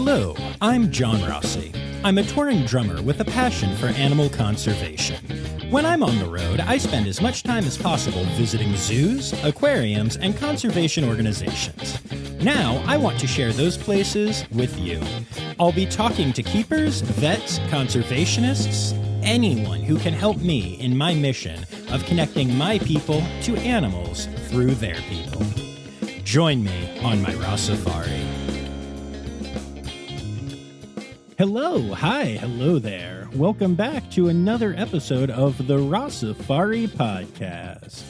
Hello, I'm John Rossi. I'm a touring drummer with a passion for animal conservation. When I'm on the road, I spend as much time as possible visiting zoos, aquariums, and conservation organizations. Now, I want to share those places with you. I'll be talking to keepers, vets, conservationists, anyone who can help me in my mission of connecting my people to animals through their people. Join me on my Rossifari. Hello there. Welcome back to another episode of the Rossifari podcast.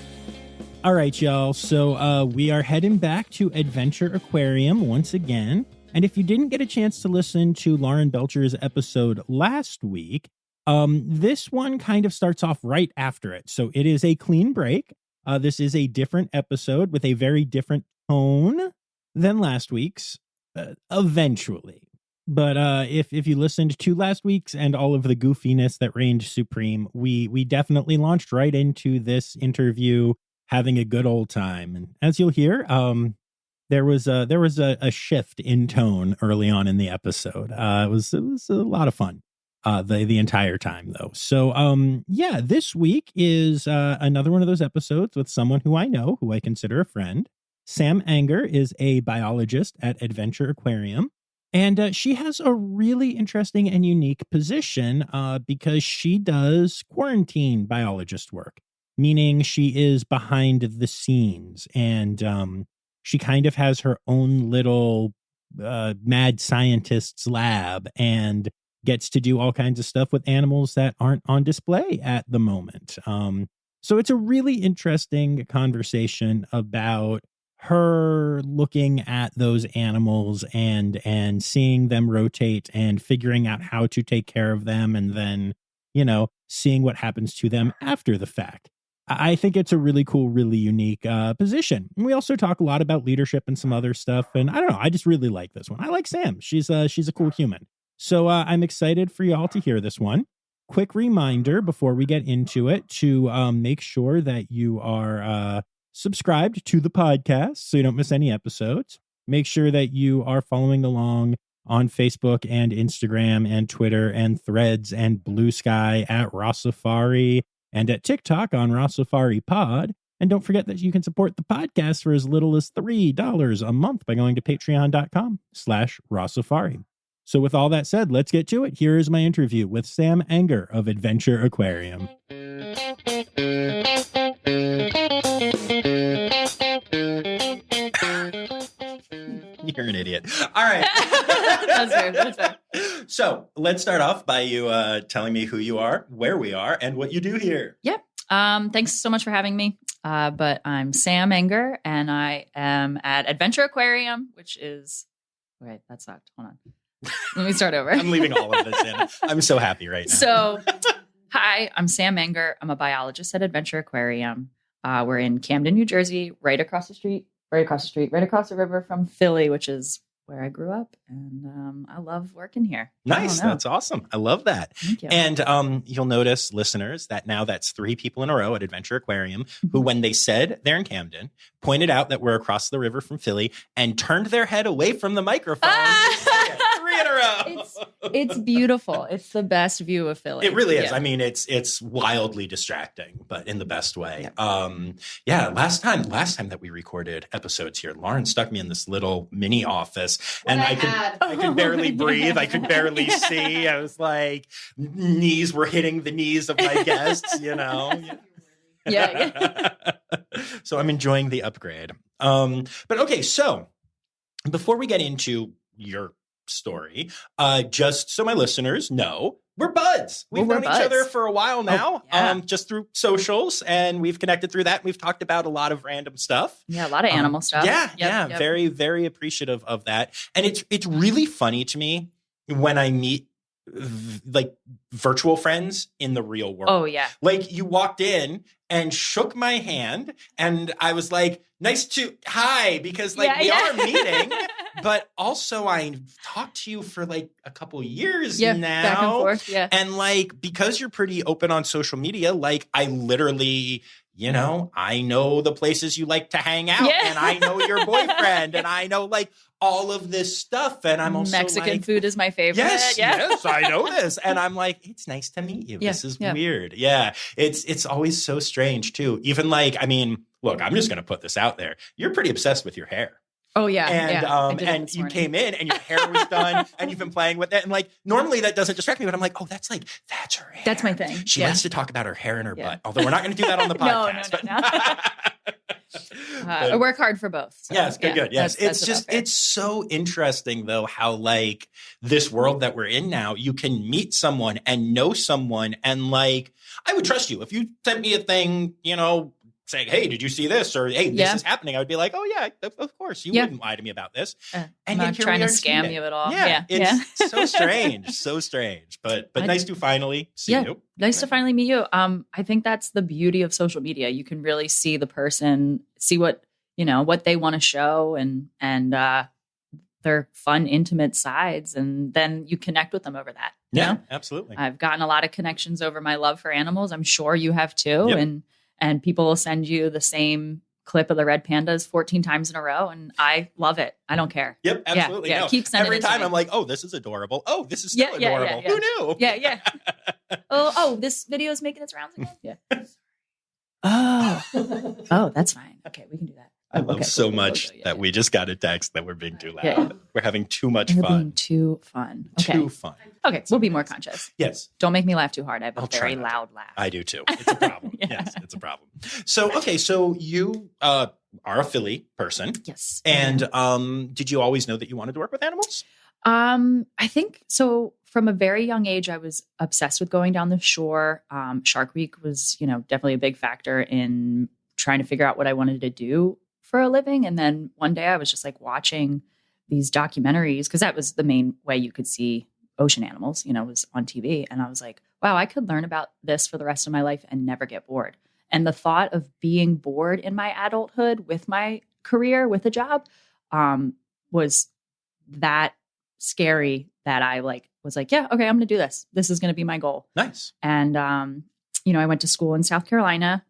All right, y'all. So we are heading back to Adventure Aquarium once again. And if you didn't get a chance to listen to Lauren Belcher's episode last week, this one kind of starts off right after it. So it is a clean break. This is a different episode with a very different tone than last week's, eventually. But if you listened to last week's and all of the goofiness that reigned supreme, we definitely launched right into this interview, having a good old time. And as you'll hear, there was a shift in tone early on in the episode. It was a lot of fun the entire time, though. So this week is another one of those episodes with someone who I know, who I consider a friend. Sam Ehinger is a biologist at Adventure Aquarium. And she has a really interesting and unique position because she does quarantine biologist work, meaning she is behind the scenes. And she kind of has her own little mad scientist's lab and gets to do all kinds of stuff with animals that aren't on display at the moment. So it's a really interesting conversation about her looking at those animals and seeing them rotate and figuring out how to take care of them, and then, seeing what happens to them after the fact. I think it's a really cool, really unique position. And we also talk a lot about leadership and some other stuff. And I don't know, I just really like this one. I like Sam. She's a cool human. So I'm excited for y'all to hear this one. Quick reminder before we get into it to make sure that you are subscribed to the podcast so you don't miss any episodes. Make sure that you are following along on Facebook and Instagram and Twitter and Threads and Blue Sky at Rossifari and at TikTok on Rossifari Pod. And don't forget that you can support the podcast for as little as $3 a month by going to patreon.com/Rossifari. So with all that said, let's get to it. Here is my interview with Sam Ehinger of Adventure Aquarium. You're an idiot. All right. That's fair. So let's start off by you telling me who you are, where we are, and what you do here. Yep. Thanks so much for having me. But I'm Sam Ehinger, and I am at Adventure Aquarium, which is... Wait, that sucked. Hold on. Let me start over. I'm leaving all of this in. I'm so happy right now. So, hi, I'm Sam Ehinger. I'm a biologist at Adventure Aquarium. We're in Camden, New Jersey, right across the river from Philly, which is where I grew up. And I love working here. Nice. That's awesome. I love that. Thank you. And you'll notice, listeners, that now that's 3 people in a row at Adventure Aquarium who, when they said they're in Camden, pointed out that we're across the river from Philly and turned their head away from the microphone. 3 in a row. It's beautiful. It's the best view of Philly. It really is. Yeah. I mean, it's wildly distracting, but in the best way. Yeah. Last time that we recorded episodes here, Lauren stuck me in this little mini office, and I could barely breathe. I could barely see. I was like, knees were hitting the knees of my guests, Yeah. So I'm enjoying the upgrade. But okay, so before we get into your story, just so my listeners know, we're buds. We've known each other for a while now, just through socials, and we've connected through that. We've talked about a lot of random stuff. Yeah, a lot of animal stuff. Yep. Very, very appreciative of that. And it's really funny to me when I meet like virtual friends in the real world. Oh, yeah. Like you walked in and shook my hand and I was like, hi, because like we are meeting, but also I talked to you for like a couple years now. Back and forth, And like, because you're pretty open on social media, like I literally, I know the places you like to hang out and I know your boyfriend and I know like all of this stuff. And I'm also Mexican food is my favorite. Yes, I know this. And I'm like, it's nice to meet you. This is weird. Yeah. It's always so strange too. Even like, I mean, look, I'm just going to put this out there. You're pretty obsessed with your hair. Oh yeah. And you came in and your hair was done and you've been playing with it. And like, normally that doesn't distract me, but I'm like, oh, that's her hair. That's my thing. She likes to talk about her hair and her butt. Although we're not going to do that on the podcast. No. I work hard for both. So, yes, good. Yes. It's so interesting though, how like this world that we're in now, you can meet someone and know someone. And like, I would trust you if you sent me a thing, saying, hey, did you see this? Or, hey, this is happening. I would be like, oh yeah, of course. You wouldn't lie to me about this. And I'm not trying to scam you at all. It's so strange, but nice to finally see you. Nice to finally meet you. I think that's the beauty of social media. You can really see the person, see what they want to show and their fun, intimate sides. And then you connect with them over that. Yeah, absolutely. I've gotten a lot of connections over my love for animals. I'm sure you have too. And people will send you the same clip of the red pandas 14 times in a row. And I love it. I don't care. Yep, absolutely. Yeah. Keep sending every it to time me. I'm like, oh, this is adorable. Oh, this is still adorable. Who knew? Yeah. Oh, this video is making its rounds again? Yeah. Oh, that's fine. Okay, we can do that. I love so much that we just got a text that we're being too loud. Yeah. We're having too much fun. Being too fun. Okay. Too fun. Okay, we'll be more conscious. Yes. Don't make me laugh too hard. I have a very loud laugh. I do too. It's a problem. Yes, it's a problem. So you are a Philly person. Yes. And did you always know that you wanted to work with animals? I think so. From a very young age, I was obsessed with going down the shore. Shark Week was, definitely a big factor in trying to figure out what I wanted to do for a living. And then one day I was just like watching these documentaries because that was the main way you could see ocean animals, was on TV. And I was like, wow, I could learn about this for the rest of my life and never get bored. And the thought of being bored in my adulthood with my career, with a job, was that scary that I was like, yeah, okay, I'm going to do this. This is going to be my goal. Nice. And, I went to school in South Carolina.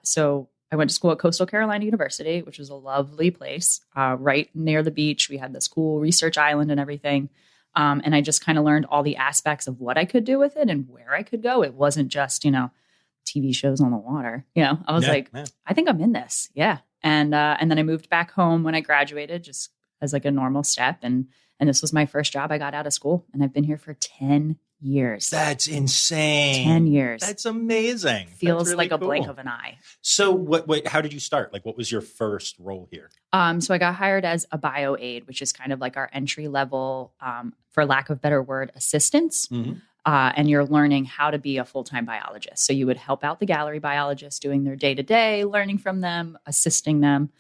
So I went to school at Coastal Carolina University, which was a lovely place, right near the beach. We had this cool research island and everything. And I just kind of learned all the aspects of what I could do with it and where I could go. It wasn't just, TV shows on the water. I was I think I'm in this. Yeah. And then I moved back home when I graduated just as like a normal step. And this was my first job. I got out of school and I've been here for 10 years. That's insane. 10 years. That's amazing. Feels really like a cool. blink of an eye. So how did you start? Like, what was your first role here? So I got hired as a bio aide, which is kind of like our entry level, for lack of a better word, assistants. Mm-hmm. And you're learning how to be a full-time biologist. So you would help out the gallery biologists doing their day-to-day, learning from them, assisting them,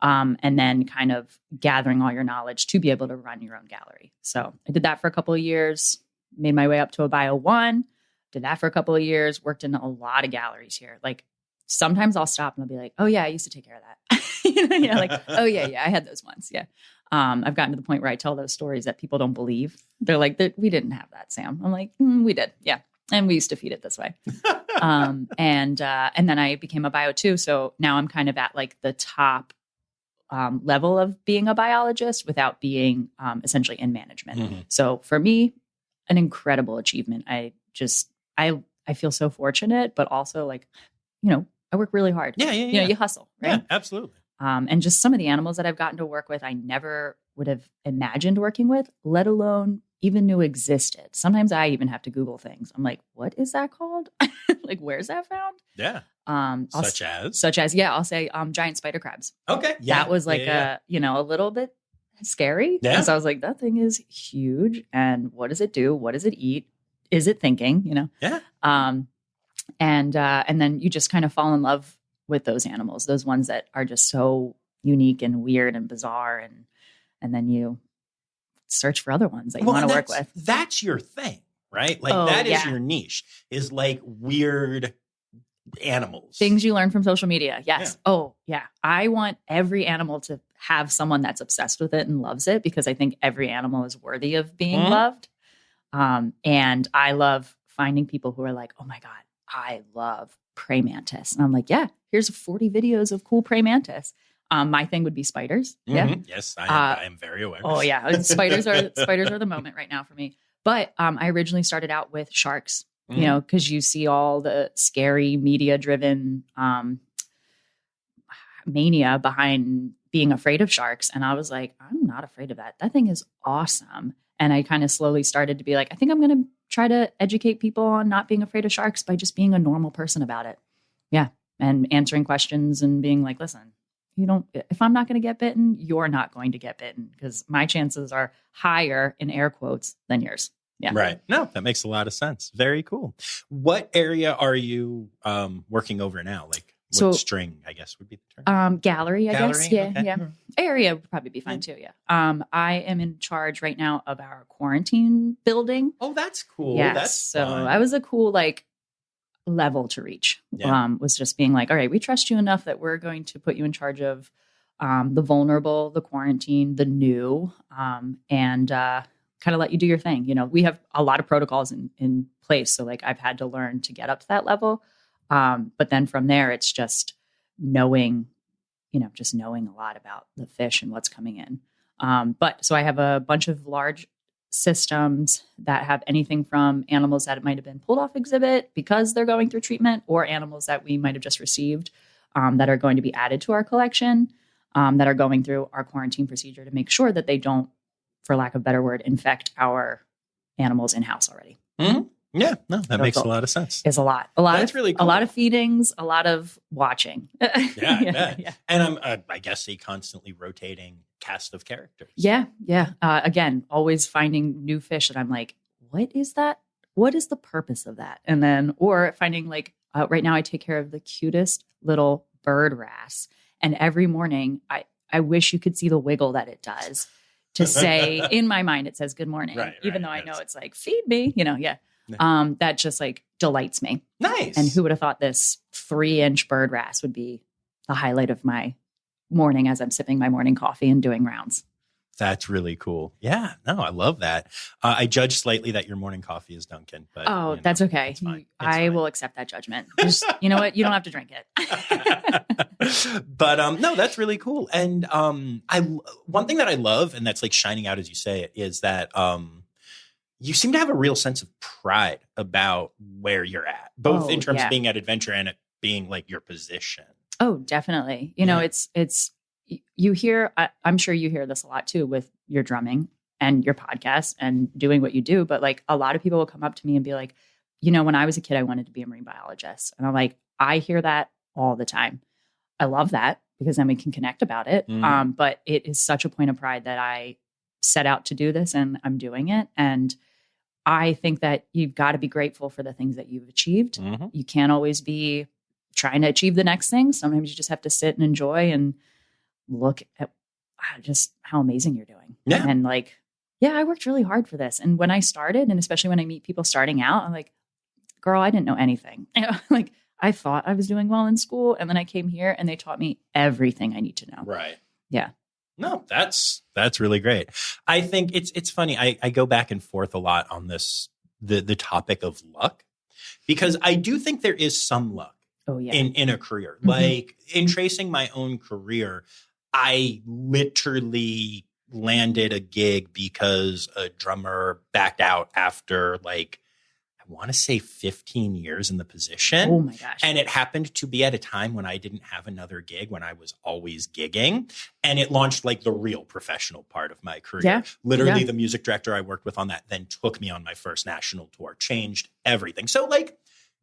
and then kind of gathering all your knowledge to be able to run your own gallery. So I did that for a couple of years, made my way up to a bio 1, did that for a couple of years, worked in a lot of galleries here. Like sometimes I'll stop and I'll be like, oh yeah, I used to take care of that. Oh yeah, I had those ones. Yeah. I've gotten to the point where I tell those stories that people don't believe. They're like, we didn't have that, Sam. I'm like, we did. Yeah. And we used to feed it this way. And then I became a bio 2. So now I'm kind of at like the top level of being a biologist without being essentially in management. Mm-hmm. So for me, an incredible achievement. I feel so fortunate, but also like, I work really hard. Yeah. You hustle, right? Yeah, absolutely. And just some of the animals that I've gotten to work with, I never would have imagined working with, let alone even knew existed. Sometimes I even have to Google things. I'm like, what is that called? Like, where's that found? Yeah. Such as, I'll say giant spider crabs. Okay. Yeah. That was like a little bit scary. Yeah. Because I was like, that thing is huge. And what does it do? What does it eat? Is it thinking? Yeah. And then you just kind of fall in love with those animals, those ones that are just so unique and weird and bizarre. And then you search for other ones that you want to work with. That's your thing, right? Like that is your niche, is like weird animals. Things you learn from social media. Yes. Yeah. Oh, yeah. I want every animal to have someone that's obsessed with it and loves it, because I think every animal is worthy of being loved. And I love finding people who are like, oh my God, I love praying mantis. And I'm like, yeah, here's 40 videos of cool praying mantis. My thing would be spiders. Yeah. Yes, I am very aware. Oh yeah. Spiders are the moment right now for me. But I originally started out with sharks, you know, because you see all the scary media driven mania behind being afraid of sharks. And I was like, I'm not afraid of that. That thing is awesome. And I kind of slowly started to be like, I think I'm going to try to educate people on not being afraid of sharks by just being a normal person about it. Yeah. And answering questions and being like, listen, if I'm not going to get bitten, you're not going to get bitten, because my chances are higher, in air quotes, than yours. Yeah. Right. No, that makes a lot of sense. Very cool. What area are you working over now? Like what string, I guess, would be the term? Gallery, I guess. Yeah. Okay. Yeah. Area would probably be fine too. Yeah. I am in charge right now of our quarantine building. Oh, that's cool. Yes. That's fun. I was a cool, level to reach. Was just being like, all right, we trust you enough that we're going to put you in charge of the vulnerable, the quarantine, the new, and kind of let you do your thing. You know, we have a lot of protocols in place. So I've had to learn to get up to that level. But then from there, it's just knowing a lot about the fish and what's coming in. But so I have a bunch of large systems that have anything from animals that might have been pulled off exhibit because they're going through treatment, or animals that we might have just received that are going to be added to our collection, that are going through our quarantine procedure to make sure that they don't, for lack of a better word, infect our animals in-house already. Mm-hmm. Yeah, no, that makes a lot of sense. It's a lot. That's really cool. A lot of feedings, a lot of watching. Yeah. And I guess a constantly rotating cast of characters. Yeah. Again, always finding new fish that I'm like, what is that? What is the purpose of that? And then, or finding right now I take care of the cutest little bird wrasse. And every morning I wish you could see the wiggle that it does to say, in my mind, it says good morning, even though I know it's like, feed me, yeah. That just delights me. Nice. And who would have thought this 3-inch bird wrasse would be the highlight of my morning as I'm sipping my morning coffee and doing rounds. That's really cool. Yeah, no, I love that. I judge slightly that your morning coffee is Dunkin', but that's okay. It's fine. I will accept that judgment. Just, you know what? You don't have to drink it. But no, that's really cool. And one thing that I love, and that's shining out as you say it, is that you seem to have a real sense of pride about where you're at, both in terms of being at Adventure and it being your position. Oh, definitely. You know, it's you hear, I'm sure you hear this a lot too with your drumming and your podcast and doing what you do. But a lot of people will come up to me and be like, when I was a kid, I wanted to be a marine biologist. And I'm like, I hear that all the time. I love that, because then we can connect about it. But it is such a point of pride that I set out to do this and I'm doing it. And I think that you've got to be grateful for the things that you've achieved. Mm-hmm. You can't always be trying to achieve the next thing. Sometimes you just have to sit and enjoy and look at just how amazing you're doing. Yeah. And I worked really hard for this. And when I started, and especially when I meet people starting out, I'm like, girl, I didn't know anything. I thought I was doing well in school. And then I came here and they taught me everything I need to know. Right. Yeah. No, that's really great. I think it's funny. I go back and forth a lot on this, the topic of luck, because I do think there is some luck in a career. Mm-hmm. In tracing my own career, I literally landed a gig because a drummer backed out after I want to say 15 years in the position. Oh my gosh. And it happened to be at a time when I didn't have another gig, when I was always gigging. And it launched the real professional part of my career. Yeah. Literally the music director I worked with on that then took me on my first national tour, changed everything. So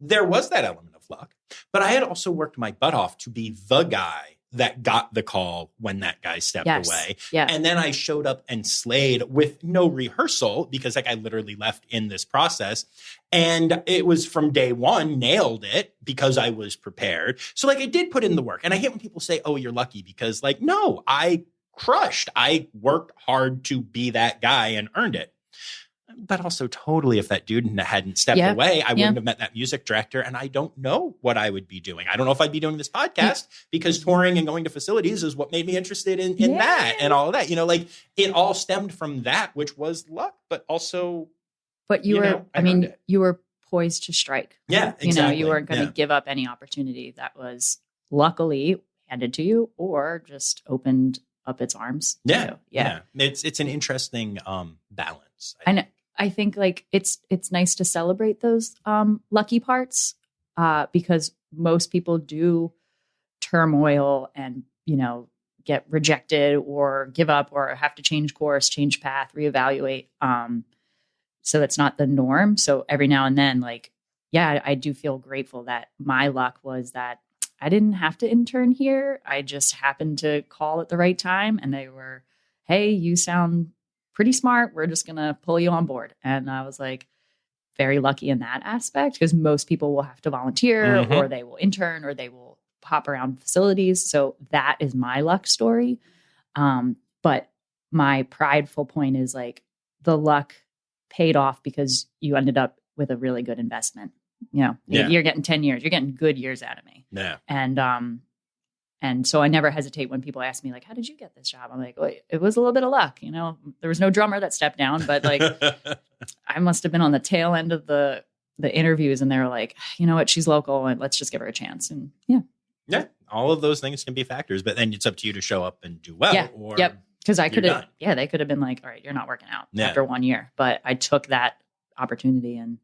there was that element of luck, but I had also worked my butt off to be the guy that got the call when that guy stepped away. Yeah. And then I showed up and slayed with no rehearsal, because I literally left in this process. And it was from day one, nailed it because I was prepared. So I did put in the work. And I hate when people say, oh, you're lucky, because no, I crushed. I worked hard to be that guy and earned it. But also totally, if that dude hadn't stepped away, I wouldn't have met that music director, and I don't know what I would be doing. I don't know if I'd be doing this podcast because touring and going to facilities is what made me interested in that and all of that. Like it all stemmed from that, which was luck, but also. But you were poised to strike. Yeah, exactly. You weren't going to give up any opportunity that was luckily handed to you or just opened up its arms. Yeah. It's an interesting balance. I think like it's nice to celebrate those lucky parts because most people do turmoil and, get rejected or give up or have to change course, change path, reevaluate. So that's not the norm. So every now and then, I do feel grateful that my luck was that I didn't have to intern here. I just happened to call at the right time and they were, hey, you sound pretty smart. We're just going to pull you on board. And I was like very lucky in that aspect because most people will have to volunteer or they will intern or they will hop around facilities. So that is my luck story. But my prideful point is like the luck paid off because you ended up with a really good investment. You're getting 10 years, you're getting good years out of me. Yeah. And so I never hesitate when people ask me like, how did you get this job? I'm like, well, it was a little bit of luck. There was no drummer that stepped down, but like I must've been on the tail end of the interviews and they were like, you know what, she's local and let's just give her a chance. And yeah. All of those things can be factors, but then it's up to you to show up and do well. Yeah. Because I could have, they could have been like, all right, you're not working out after 1 year, but I took that opportunity and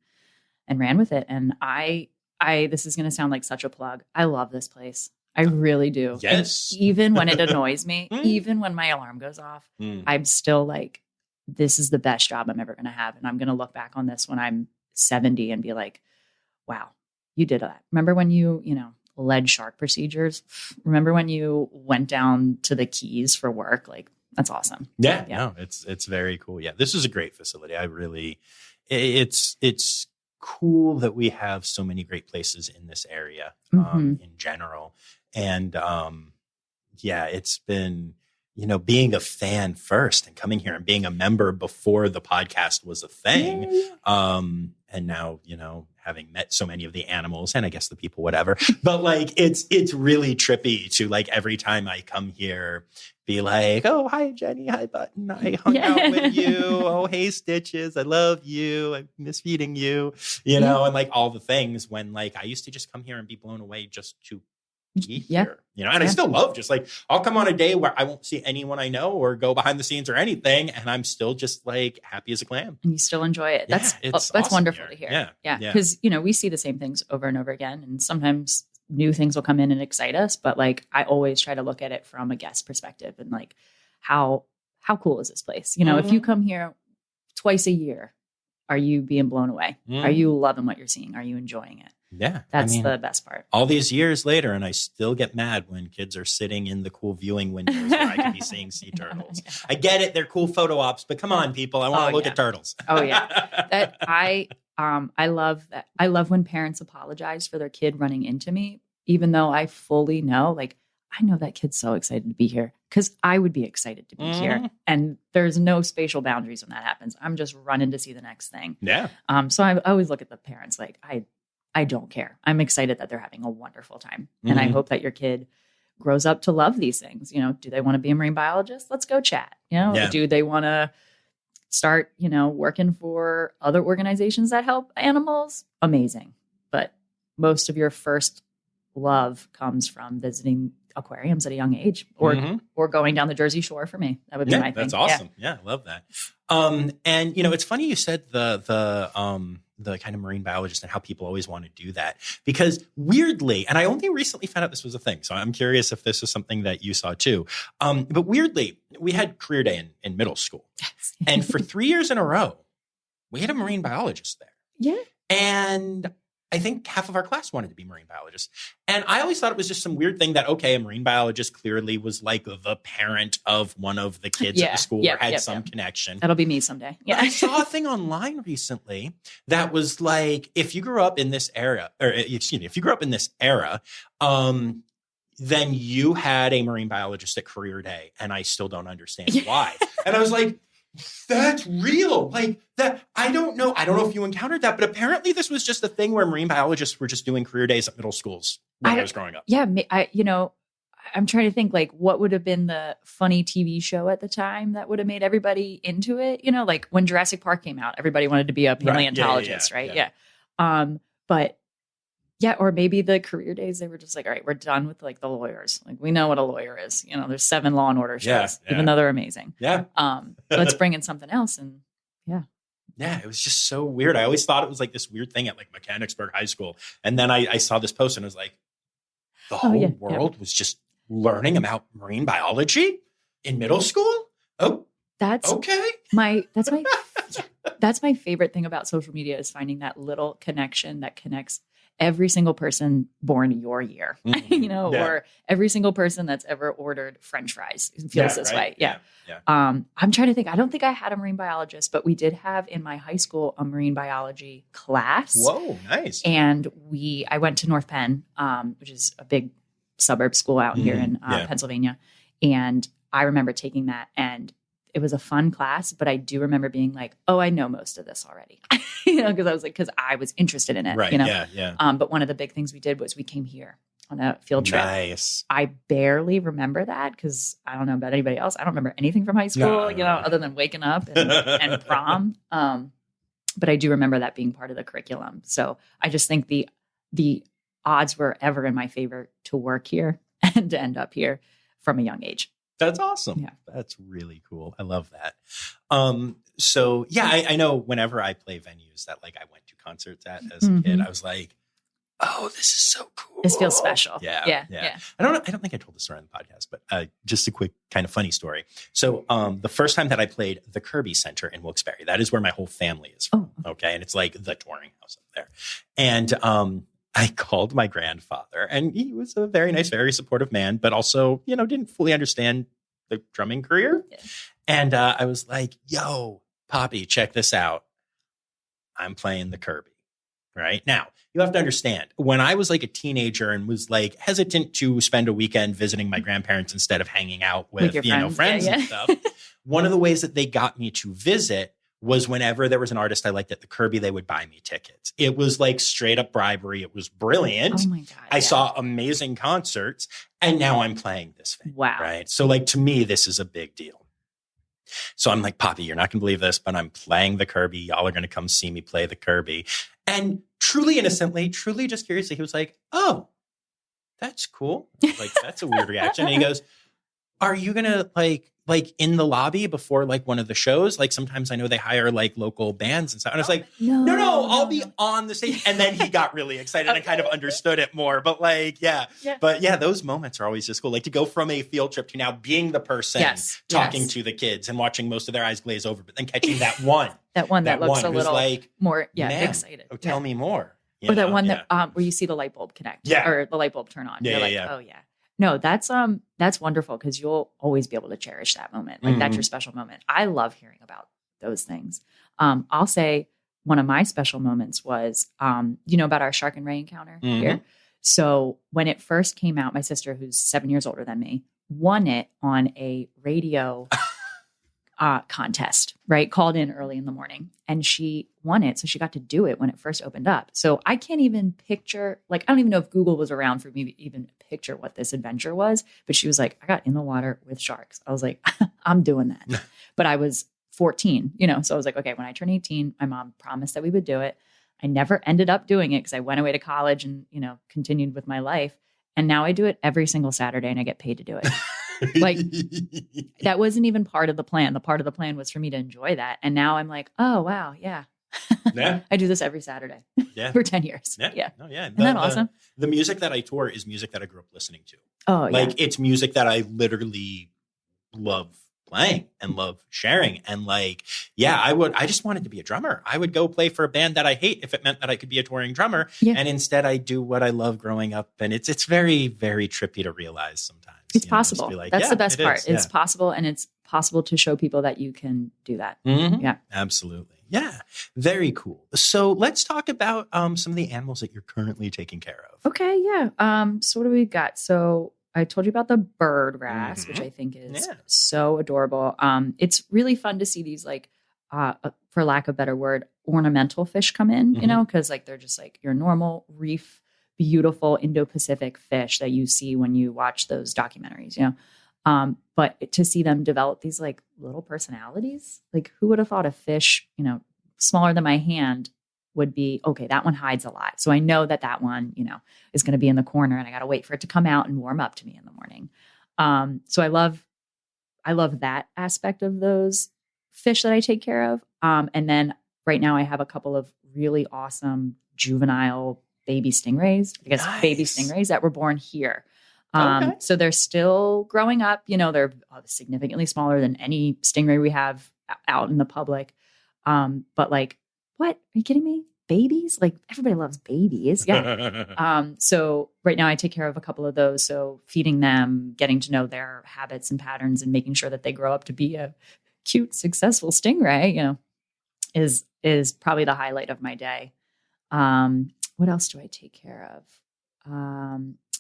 ran with it. And I this is going to sound like such a plug. I love this place. I really do. Yes. And even when it annoys me, even when my alarm goes off, I'm still like, this is the best job I'm ever going to have. And I'm going to look back on this when I'm 70 and be like, wow, you did that. Remember when you led shark procedures? Remember when you went down to the Keys for work? Like, that's awesome. Yeah. No, it's very cool. Yeah. This is a great facility. It's cool that we have so many great places in this area in general. And it's been, being a fan first and coming here and being a member before the podcast was a thing. And now, having met so many of the animals and I guess the people, whatever, but like, it's really trippy to like, every time I come here, be like, oh, hi, Jenny. Hi, Button. I hung out with you. Oh, hey, Stitches. I love you. I miss feeding you, and like all the things when like, I used to just come here and be blown away just to be here, and I still love just like, I'll come on a day where I won't see anyone I know or go behind the scenes or anything. And I'm still just like happy as a clam. And you still enjoy it. That's awesome wonderful to hear. Yeah. Cause we see the same things over and over again. And sometimes new things will come in and excite us, but like, I always try to look at it from a guest perspective and like, how cool is this place? If you come here twice a year, are you being blown away? Are you loving what you're seeing? Are you enjoying it? Yeah. That's the best part. All these years later, and I still get mad when kids are sitting in the cool viewing windows where I can be seeing sea turtles. I get it. They're cool photo ops, but come on, people. I want to look at turtles. Oh, yeah. I love that. I love when parents apologize for their kid running into me, even though I fully know, like, I know that kid's so excited to be here because I would be excited to be here. And there's no spatial boundaries when that happens. I'm just running to see the next thing. Yeah. So I always look at the parents like, I don't care. I'm excited that they're having a wonderful time. And I hope that your kid grows up to love these things. Do they want to be a marine biologist? Let's go chat. Do they want to start, working for other organizations that help animals? Amazing. But most of your first love comes from visiting aquariums at a young age or going down the Jersey Shore for me. That would be my thing. That's awesome. Yeah. I love that. And it's funny you said the kind of marine biologist and how people always want to do that because weirdly, and I only recently found out this was a thing. So I'm curious if this is something that you saw too. But weirdly, we had career day in middle school and for 3 years in a row, we had a marine biologist there. Yeah. And I think half of our class wanted to be marine biologists. And I always thought it was just some weird thing that, okay, a marine biologist clearly was like the parent of one of the kids at the school or had some connection. That'll be me someday. Yeah. But I saw a thing online recently that was like, if you grew up in this era, then you had a marine biologist at career day. And I still don't understand why. And I was like, That's real. Like that. I don't know if you encountered that, but apparently this was just a thing where marine biologists were just doing career days at middle schools when I was growing up. Yeah. I'm trying to think like what would have been the funny TV show at the time that would have made everybody into it. Like when Jurassic Park came out, everybody wanted to be a paleontologist, right? Yeah. But yeah, or maybe the career days, they were just like, all right, we're done with like the lawyers. Like we know what a lawyer is. There's 7 Law and Order shows, even though they're amazing. Yeah. Let's bring in something else. And yeah. Yeah, it was just so weird. I always thought it was like this weird thing at like Mechanicsburg High School. And then I saw this post and it was like, the whole world was just learning about marine biology in middle school. Oh, that's okay. That's my favorite thing about social media is finding that little connection that connects every single person born your year, or every single person that's ever ordered French fries feels this way. Yeah. I'm trying to think. I don't think I had a marine biologist, but we did have in my high school a marine biology class. Whoa, nice. And I went to North Penn, which is a big suburb school out here in Pennsylvania. And I remember taking that and it was a fun class, but I do remember being like, oh, I know most of this already, because I was interested in it, right. Yeah. But one of the big things we did was we came here on a field trip. Nice. I barely remember that because I don't know about anybody else. I don't remember anything from high school, other than waking up and prom. But I do remember that being part of the curriculum. So I just think the odds were ever in my favor to work here and to end up here from a young age. That's awesome. Yeah. That's really cool. I love that. So yeah, I know whenever I play venues that like I went to concerts at as a kid, I was like, oh, this is so cool. This feels special. Yeah. I don't think I told this story on the podcast, but just a quick kind of funny story. So the first time that I played the Kirby Center in Wilkes-Barre, that is where my whole family is from. Oh. Okay. And it's like the touring house up there. And I called my grandfather and he was a very nice, very supportive man, but also, didn't fully understand the drumming career. Yeah. And I was like, yo, Poppy, check this out. I'm playing the Kirby. Right now, you have to understand when I was like a teenager and was like hesitant to spend a weekend visiting my grandparents instead of hanging out with friends and stuff. One of the ways that they got me to visit was whenever there was an artist I liked at the Kirby, they would buy me tickets. It was like straight up bribery. It was brilliant. Oh my God. I saw amazing concerts and now I'm playing this thing. Wow. Right. So like to me, this is a big deal. So I'm like, Poppy, you're not going to believe this, but I'm playing the Kirby. Y'all are going to come see me play the Kirby. And truly innocently, truly just curiously, he was like, oh, that's cool. Like, that's a weird reaction. And he goes, are you going to like in the lobby before like one of the shows? Like sometimes I know they hire like local bands and stuff. And I was like, no, I'll be on the stage. And then he got really excited and kind of understood it more. But like, yeah. But yeah, those moments are always just cool. Like to go from a field trip to now being the person talking to the kids and watching most of their eyes glaze over, but then catching that one. that looks a little like, more excited. Oh, tell me more. Or that one that where you see the light bulb connect or the light bulb turn on. You're like, oh yeah. No, that's wonderful because you'll always be able to cherish that moment. Like that's your special moment. I love hearing about those things. I'll say one of my special moments was, about our shark and ray encounter here. So when it first came out, my sister, who's 7 years older than me, won it on a radio contest, right? Called in early in the morning and she won it. So she got to do it when it first opened up. So I can't even picture, like, I don't even know if Google was around for me to even picture what this adventure was, but she was like, I got in the water with sharks. I was like, I'm doing that. But I was 14, so I was like, okay, when I turn 18, my mom promised that we would do it. I never ended up doing it because I went away to college and, continued with my life. And now I do it every single Saturday and I get paid to do it. Like that wasn't even part of the plan. The part of the plan was for me to enjoy that. And now I'm like, oh, wow. Yeah. I do this every Saturday for 10 years. Yeah. Oh, yeah. Isn't that awesome? The music that I tour is music that I grew up listening to. Oh, yeah. Like it's music that I literally love playing and love sharing. And like, I just wanted to be a drummer. I would go play for a band that I hate if it meant that I could be a touring drummer. Yeah. And instead I do what I love growing up. And it's very, very trippy to realize sometimes. It's possible. Like, that's the best part. It's possible. And it's possible to show people that you can do that. Mm-hmm. Yeah, absolutely. Yeah. Very cool. So let's talk about some of the animals that you're currently taking care of. Okay. Yeah. So what do we got? So I told you about the bird wrasse, which I think is so adorable. It's really fun to see these like, for lack of a better word, ornamental fish come in, you know, because like they're just like your normal reef, beautiful Indo-Pacific fish that you see when you watch those documentaries, you know. But to see them develop these like little personalities, like who would have thought a fish, you know, smaller than my hand would be, okay, that one hides a lot. So I know that that one, you know, is going to be in the corner and I got to wait for it to come out and warm up to me in the morning. So I love that aspect of those fish that I take care of. And then right now I have a couple of really awesome juvenile baby stingrays, I guess baby stingrays that were born here. So they're still growing up, you know, they're significantly smaller than any stingray we have out in the public. But like, what? Are you kidding me? Babies? Like everybody loves babies. Yeah. So right now I take care of a couple of those. So feeding them, getting to know their habits and patterns and making sure that they grow up to be a cute, successful stingray, you know, is probably the highlight of my day. What else do I take care of?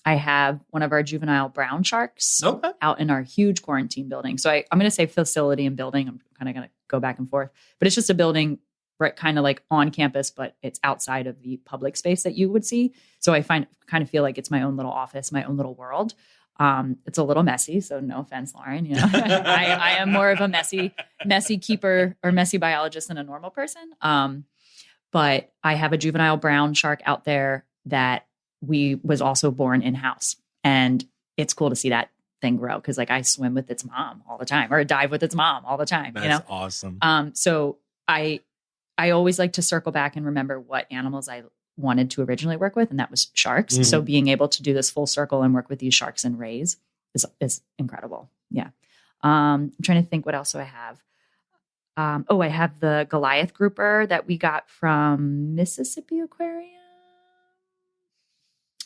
I have one of our juvenile brown sharks out in our huge quarantine building. So I'm going to say facility and building. I'm kind of going to go back and forth, but it's just a building right, kind of like on campus, but it's outside of the public space that you would see. So I kind of feel like it's my own little office, my own little world. It's a little messy, so no offense, Lauren. You know, I am more of a messy keeper or messy biologist than a normal person. But I have a juvenile brown shark out there that was also born in-house, and it's cool to see that thing grow because like I swim with its mom all the time or dive with its mom all the time. That's you know, awesome. So I always like to circle back and remember what animals I wanted to originally work with, and that was sharks. Mm-hmm. So being able to do this full circle and work with these sharks and rays is incredible. Yeah. I'm trying to think what else do I have. I have the Goliath grouper that we got from Mississippi Aquarium.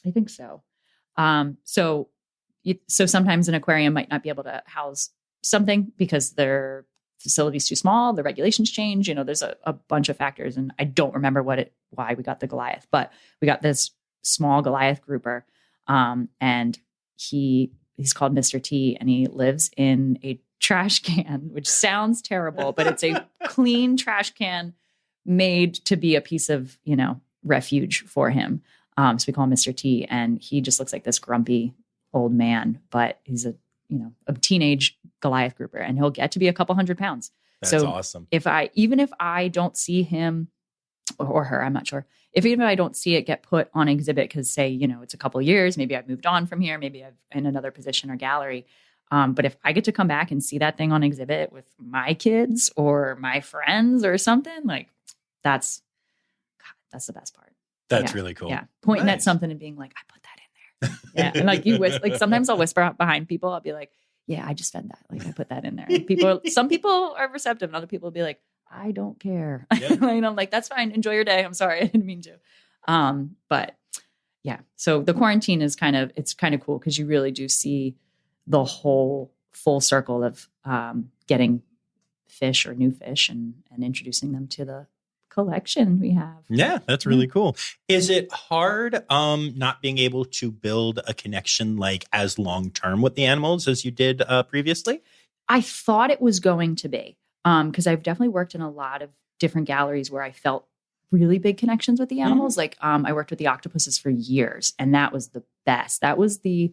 I think so. So sometimes an aquarium might not be able to house something because their facility's too small, the regulations change, you know, there's a bunch of factors, and I don't remember why we got the Goliath, but we got this small Goliath grouper. And he's called Mr. T, and he lives in a trash can, which sounds terrible, but it's a clean trash can made to be a piece of, you know, refuge for him. So we call him Mr. T, and he just looks like this grumpy old man, but he's a teenage Goliath grouper, and he'll get to be a couple 100 pounds. That's awesome. Even if I don't see him or her, I'm not sure. Even if I don't see it get put on exhibit, because say, you know, it's a couple of years, maybe I've moved on from here, maybe I've in another position or gallery. But if I get to come back and see that thing on exhibit with my kids or my friends or something, like that's the best part. That's really cool. Yeah. Pointing at something and being like, I put that in there. Yeah. And like sometimes I'll whisper behind people. I'll be like, yeah, I just fed that. Like I put that in there. And some people are receptive and other people will be like, I don't care. Yep. And I'm like, that's fine. Enjoy your day. I'm sorry. I didn't mean to. But yeah. So the quarantine is kind of cool because you really do see the whole full circle of getting fish or new fish and introducing them to the collection we have. Yeah, that's really cool. Is it hard not being able to build a connection like as long-term with the animals as you did previously? I thought it was going to be because I've definitely worked in a lot of different galleries where I felt really big connections with the animals. Mm-hmm. Like I worked with the octopuses for years, and that was the best. That was the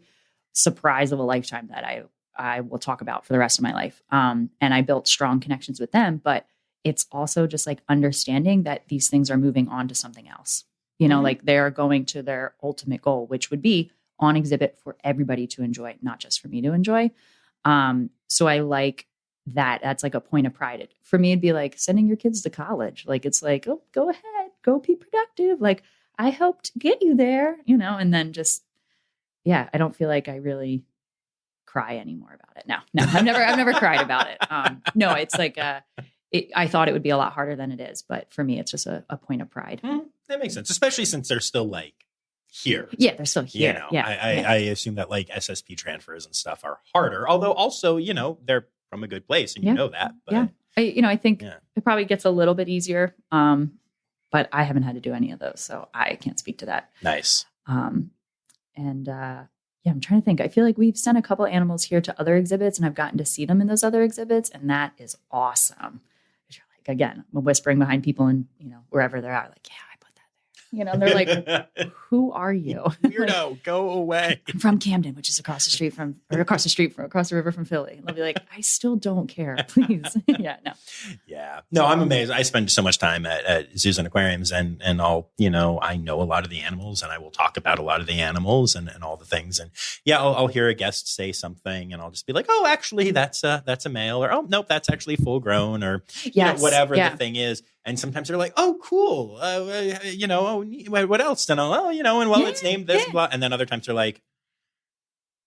surprise of a lifetime that I will talk about for the rest of my life. And I built strong connections with them, but it's also just like understanding that these things are moving on to something else, you know, like they're going to their ultimate goal, which would be on exhibit for everybody to enjoy, not just for me to enjoy. So I like that. That's like a point of pride. For me, it'd be like sending your kids to college. Like, it's like, oh, go ahead, go be productive. Like I helped get you there, you know, and then just, yeah, I don't feel like I really cry anymore about it. No, I've never cried about it. No, it's like, I thought it would be a lot harder than it is, but for me, it's just a point of pride. That makes sense, especially since they're still like here. Yeah, they're still here. You know, yeah, I assume that like SSP transfers and stuff are harder, although also, you know, they're from a good place and you know that. But, yeah, I think it probably gets a little bit easier, but I haven't had to do any of those, so I can't speak to that. Nice. And I'm trying to think. I feel like we've sent a couple animals here to other exhibits and I've gotten to see them in those other exhibits. And that is awesome. You're like, again, I'm whispering behind people and, wherever they're at, like, yeah, I put that there. And they're like, who are you? Weirdo, like, go away. I'm from Camden, which is across the river from Philly. And they'll be like, I still don't care. Please. Yeah, no. Yeah. No, I'm amazed. I spend so much time at zoos and aquariums and I'll, I know a lot of the animals and I will talk about a lot of the animals and all the things. And yeah, I'll hear a guest say something and I'll just be like, oh, actually that's a male, or, oh, nope, that's actually full grown, or whatever the thing is. And sometimes they're like, oh, cool. What else? And it's named this, blah. And then other times they're like,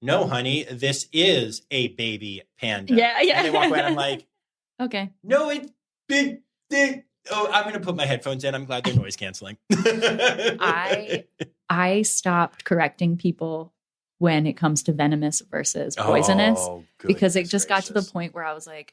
no, honey, this is a baby panda. Yeah. And they walk away and I'm like, okay. No, it's big. Oh, I'm going to put my headphones in. I'm glad they're noise canceling. I stopped correcting people when it comes to venomous versus poisonous, because it just got to the point where I was like,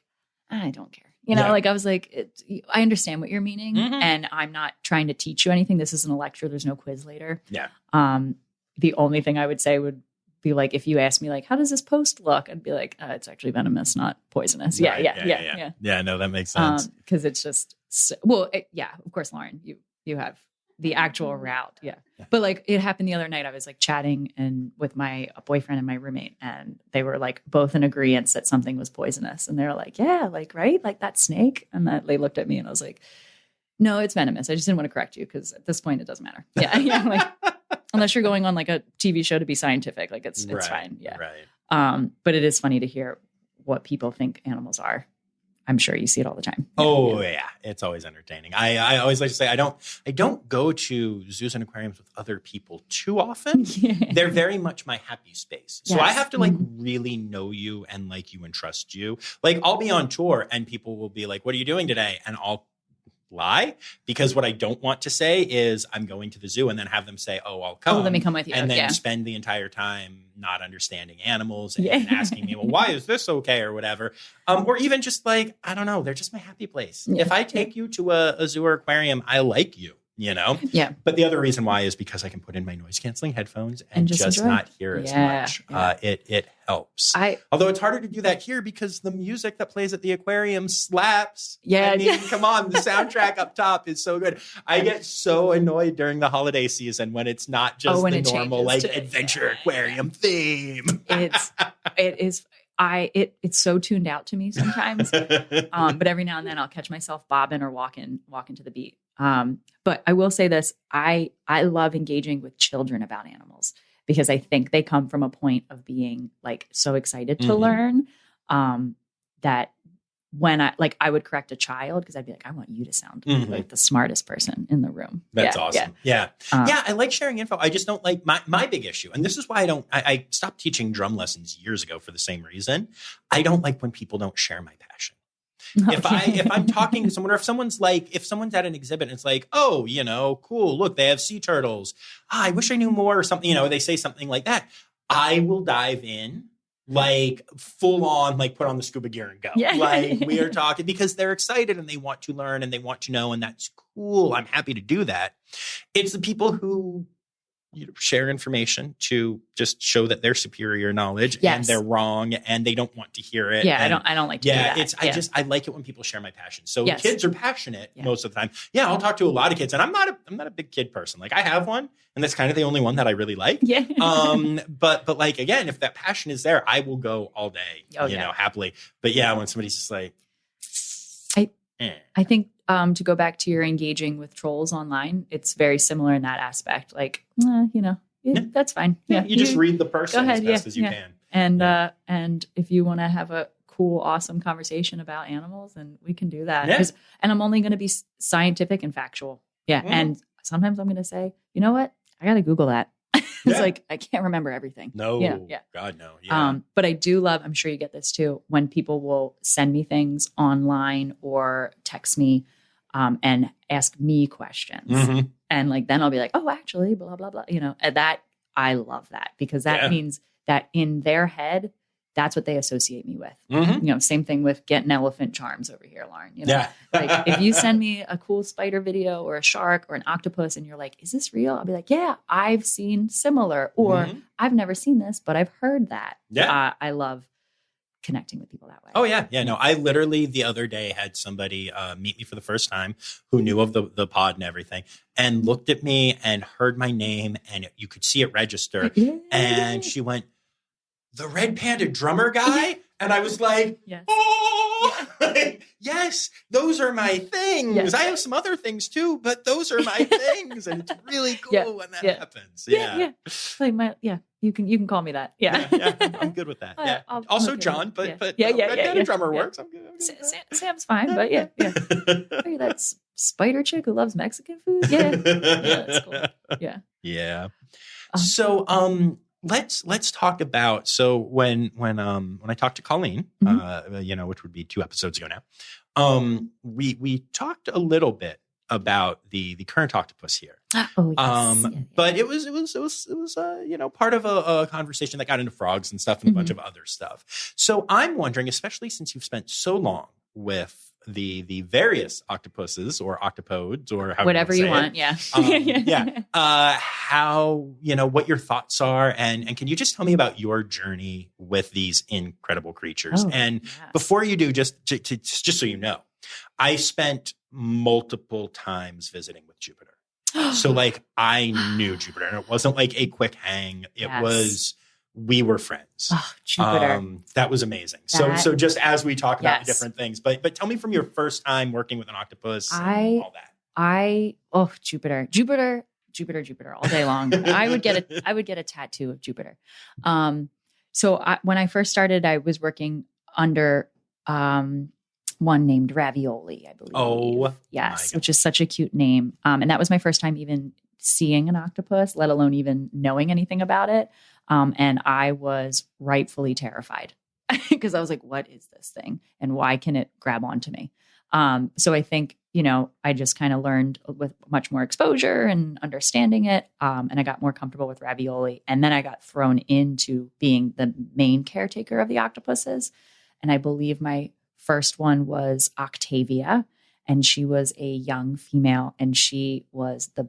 I don't care. Like I was like, I understand what you're meaning, and I'm not trying to teach you anything. This isn't a lecture. There's no quiz later. Yeah. The only thing I would say would be like, if you asked me like, how does this post look? I'd be like, it's actually venomous, not poisonous. Right. Yeah. No, that makes sense. Because it's just, of course, Lauren, you have the actual route. Yeah. But like it happened the other night. I was like chatting with my boyfriend and my roommate, and they were like both in agreement that something was poisonous. And they were like, yeah, like, right. Like that snake. And that they looked at me and I was like, no, it's venomous. I just didn't want to correct you because at this point it doesn't matter. Yeah. Yeah. Like, unless you're going on like a TV show to be scientific, like it's fine. Yeah. Right. But it is funny to hear what people think animals are. I'm sure you see it all the time. Oh yeah. It's always entertaining. I always like to say, I don't go to zoos and aquariums with other people too often. They're very much my happy space. So I have to like really know you and like you and trust you. Like I'll be on tour and people will be like, what are you doing today? And I'll lie, because what I don't want to say is I'm going to the zoo and then have them say, oh, I'll come. Oh, let me come with you. And then spend the entire time not understanding animals and asking me, well, why is this okay or whatever? Or even just like, I don't know, they're just my happy place. Yeah. If I take you to a zoo or aquarium, I like you. Yeah. But the other reason why is because I can put in my noise canceling headphones and just not hear as much. Yeah. It helps. Although it's harder to do that here because the music that plays at the aquarium slaps. Yeah. I mean, come on, the soundtrack up top is so good. I get so annoyed during the holiday season when it's not just the normal like Adventure Aquarium theme. It's so tuned out to me sometimes. But every now and then I'll catch myself bobbing or walking to the beat. But I will say this, I love engaging with children about animals because I think they come from a point of being like so excited to learn, that when I would correct a child because I'd be like, I want you to sound like the smartest person in the room. That's awesome. Yeah. I like sharing info. I just don't like my big issue. And this is why I stopped teaching drum lessons years ago for the same reason. I don't like when people don't share my passion. If I'm talking to someone, or if someone's at an exhibit and it's like, oh, cool, look, they have sea turtles. I wish I knew more or something, they say something like that. I will dive in like full on, like put on the scuba gear and go. Yeah. Like we are talking because they're excited and they want to learn and they want to know. And that's cool. I'm happy to do that. It's the people who share information to just show that they're superior knowledge and they're wrong and they don't want to hear it. Yeah, and I don't like to do that. I like it when people share my passion. So kids are passionate most of the time. Yeah, I'll talk to a lot of kids and I'm not a big kid person. Like I have one and that's kind of the only one that I really like. Yeah. But like again, if that passion is there, I will go all day, happily. But yeah, when somebody's just like I think to go back to your engaging with trolls online, it's very similar in that aspect. Like, that's fine. Yeah, you just read the person as best as you can. And if you want to have a cool, awesome conversation about animals, then we can do that. Yeah. And I'm only going to be scientific and factual. Yeah. And sometimes I'm going to say, you know what? I got to Google that. It's like, I can't remember everything. No. Yeah. God, no. Yeah. But I do love, I'm sure you get this too, when people will send me things online or text me and ask me questions. And like, then I'll be like, oh, actually, blah, blah, blah. And that, I love that because that means that in their head, that's what they associate me with. Mm-hmm. You know, same thing with getting elephant charms over here, Lauren. You know, Yeah. like if you send me a cool spider video or a shark or an octopus and you're like, is this real? I'll be like, yeah, I've seen similar, or I've never seen this, but I've heard that. Yeah. I love connecting with people that way. Oh yeah. Yeah. No, I literally the other day had somebody meet me for the first time who knew of the pod and everything and looked at me and heard my name and you could see it register. And she went, the red panda drummer guy? And I was like, yes. oh, yes, those are my things. Yes. I have some other things too, but those are my things. And it's really cool when that happens. Yeah. Like you can call me that. Yeah. I'm good with that. Yeah. Also John, but red panda drummer works. I'm good. Sam's fine, but yeah. Hey, that's spider chick who loves Mexican food. Yeah. That's cool. Yeah. Yeah. So, let's talk about, so when I talked to Colleen, which would be 2 episodes ago now, we talked a little bit about the current octopus here. Oh, yes. But it was part of a conversation that got into frogs and stuff and a bunch of other stuff. So I'm wondering, especially since you've spent so long with the various octopuses or octopodes or whatever you want. How, what your thoughts are. And can you just tell me about your journey with these incredible creatures? Before you do, just so you know, I spent multiple times visiting with Jupiter. So like I knew Jupiter and it wasn't like a quick hang. It was, we were friends. Oh, Jupiter. That was amazing. So just as we talk about the different things, but tell me from your first time working with an octopus and all that. Jupiter all day long. I would get a tattoo of Jupiter. When I first started, I was working under one named Ravioli, I believe. Oh, yes, which is such a cute name. And that was my first time even seeing an octopus, let alone even knowing anything about it. And I was rightfully terrified because I was like, what is this thing? And why can it grab onto me? So I think, I just kind of learned with much more exposure and understanding it. And I got more comfortable with Ravioli. And then I got thrown into being the main caretaker of the octopuses. And I believe my first one was Octavia. And she was a young female. And she was the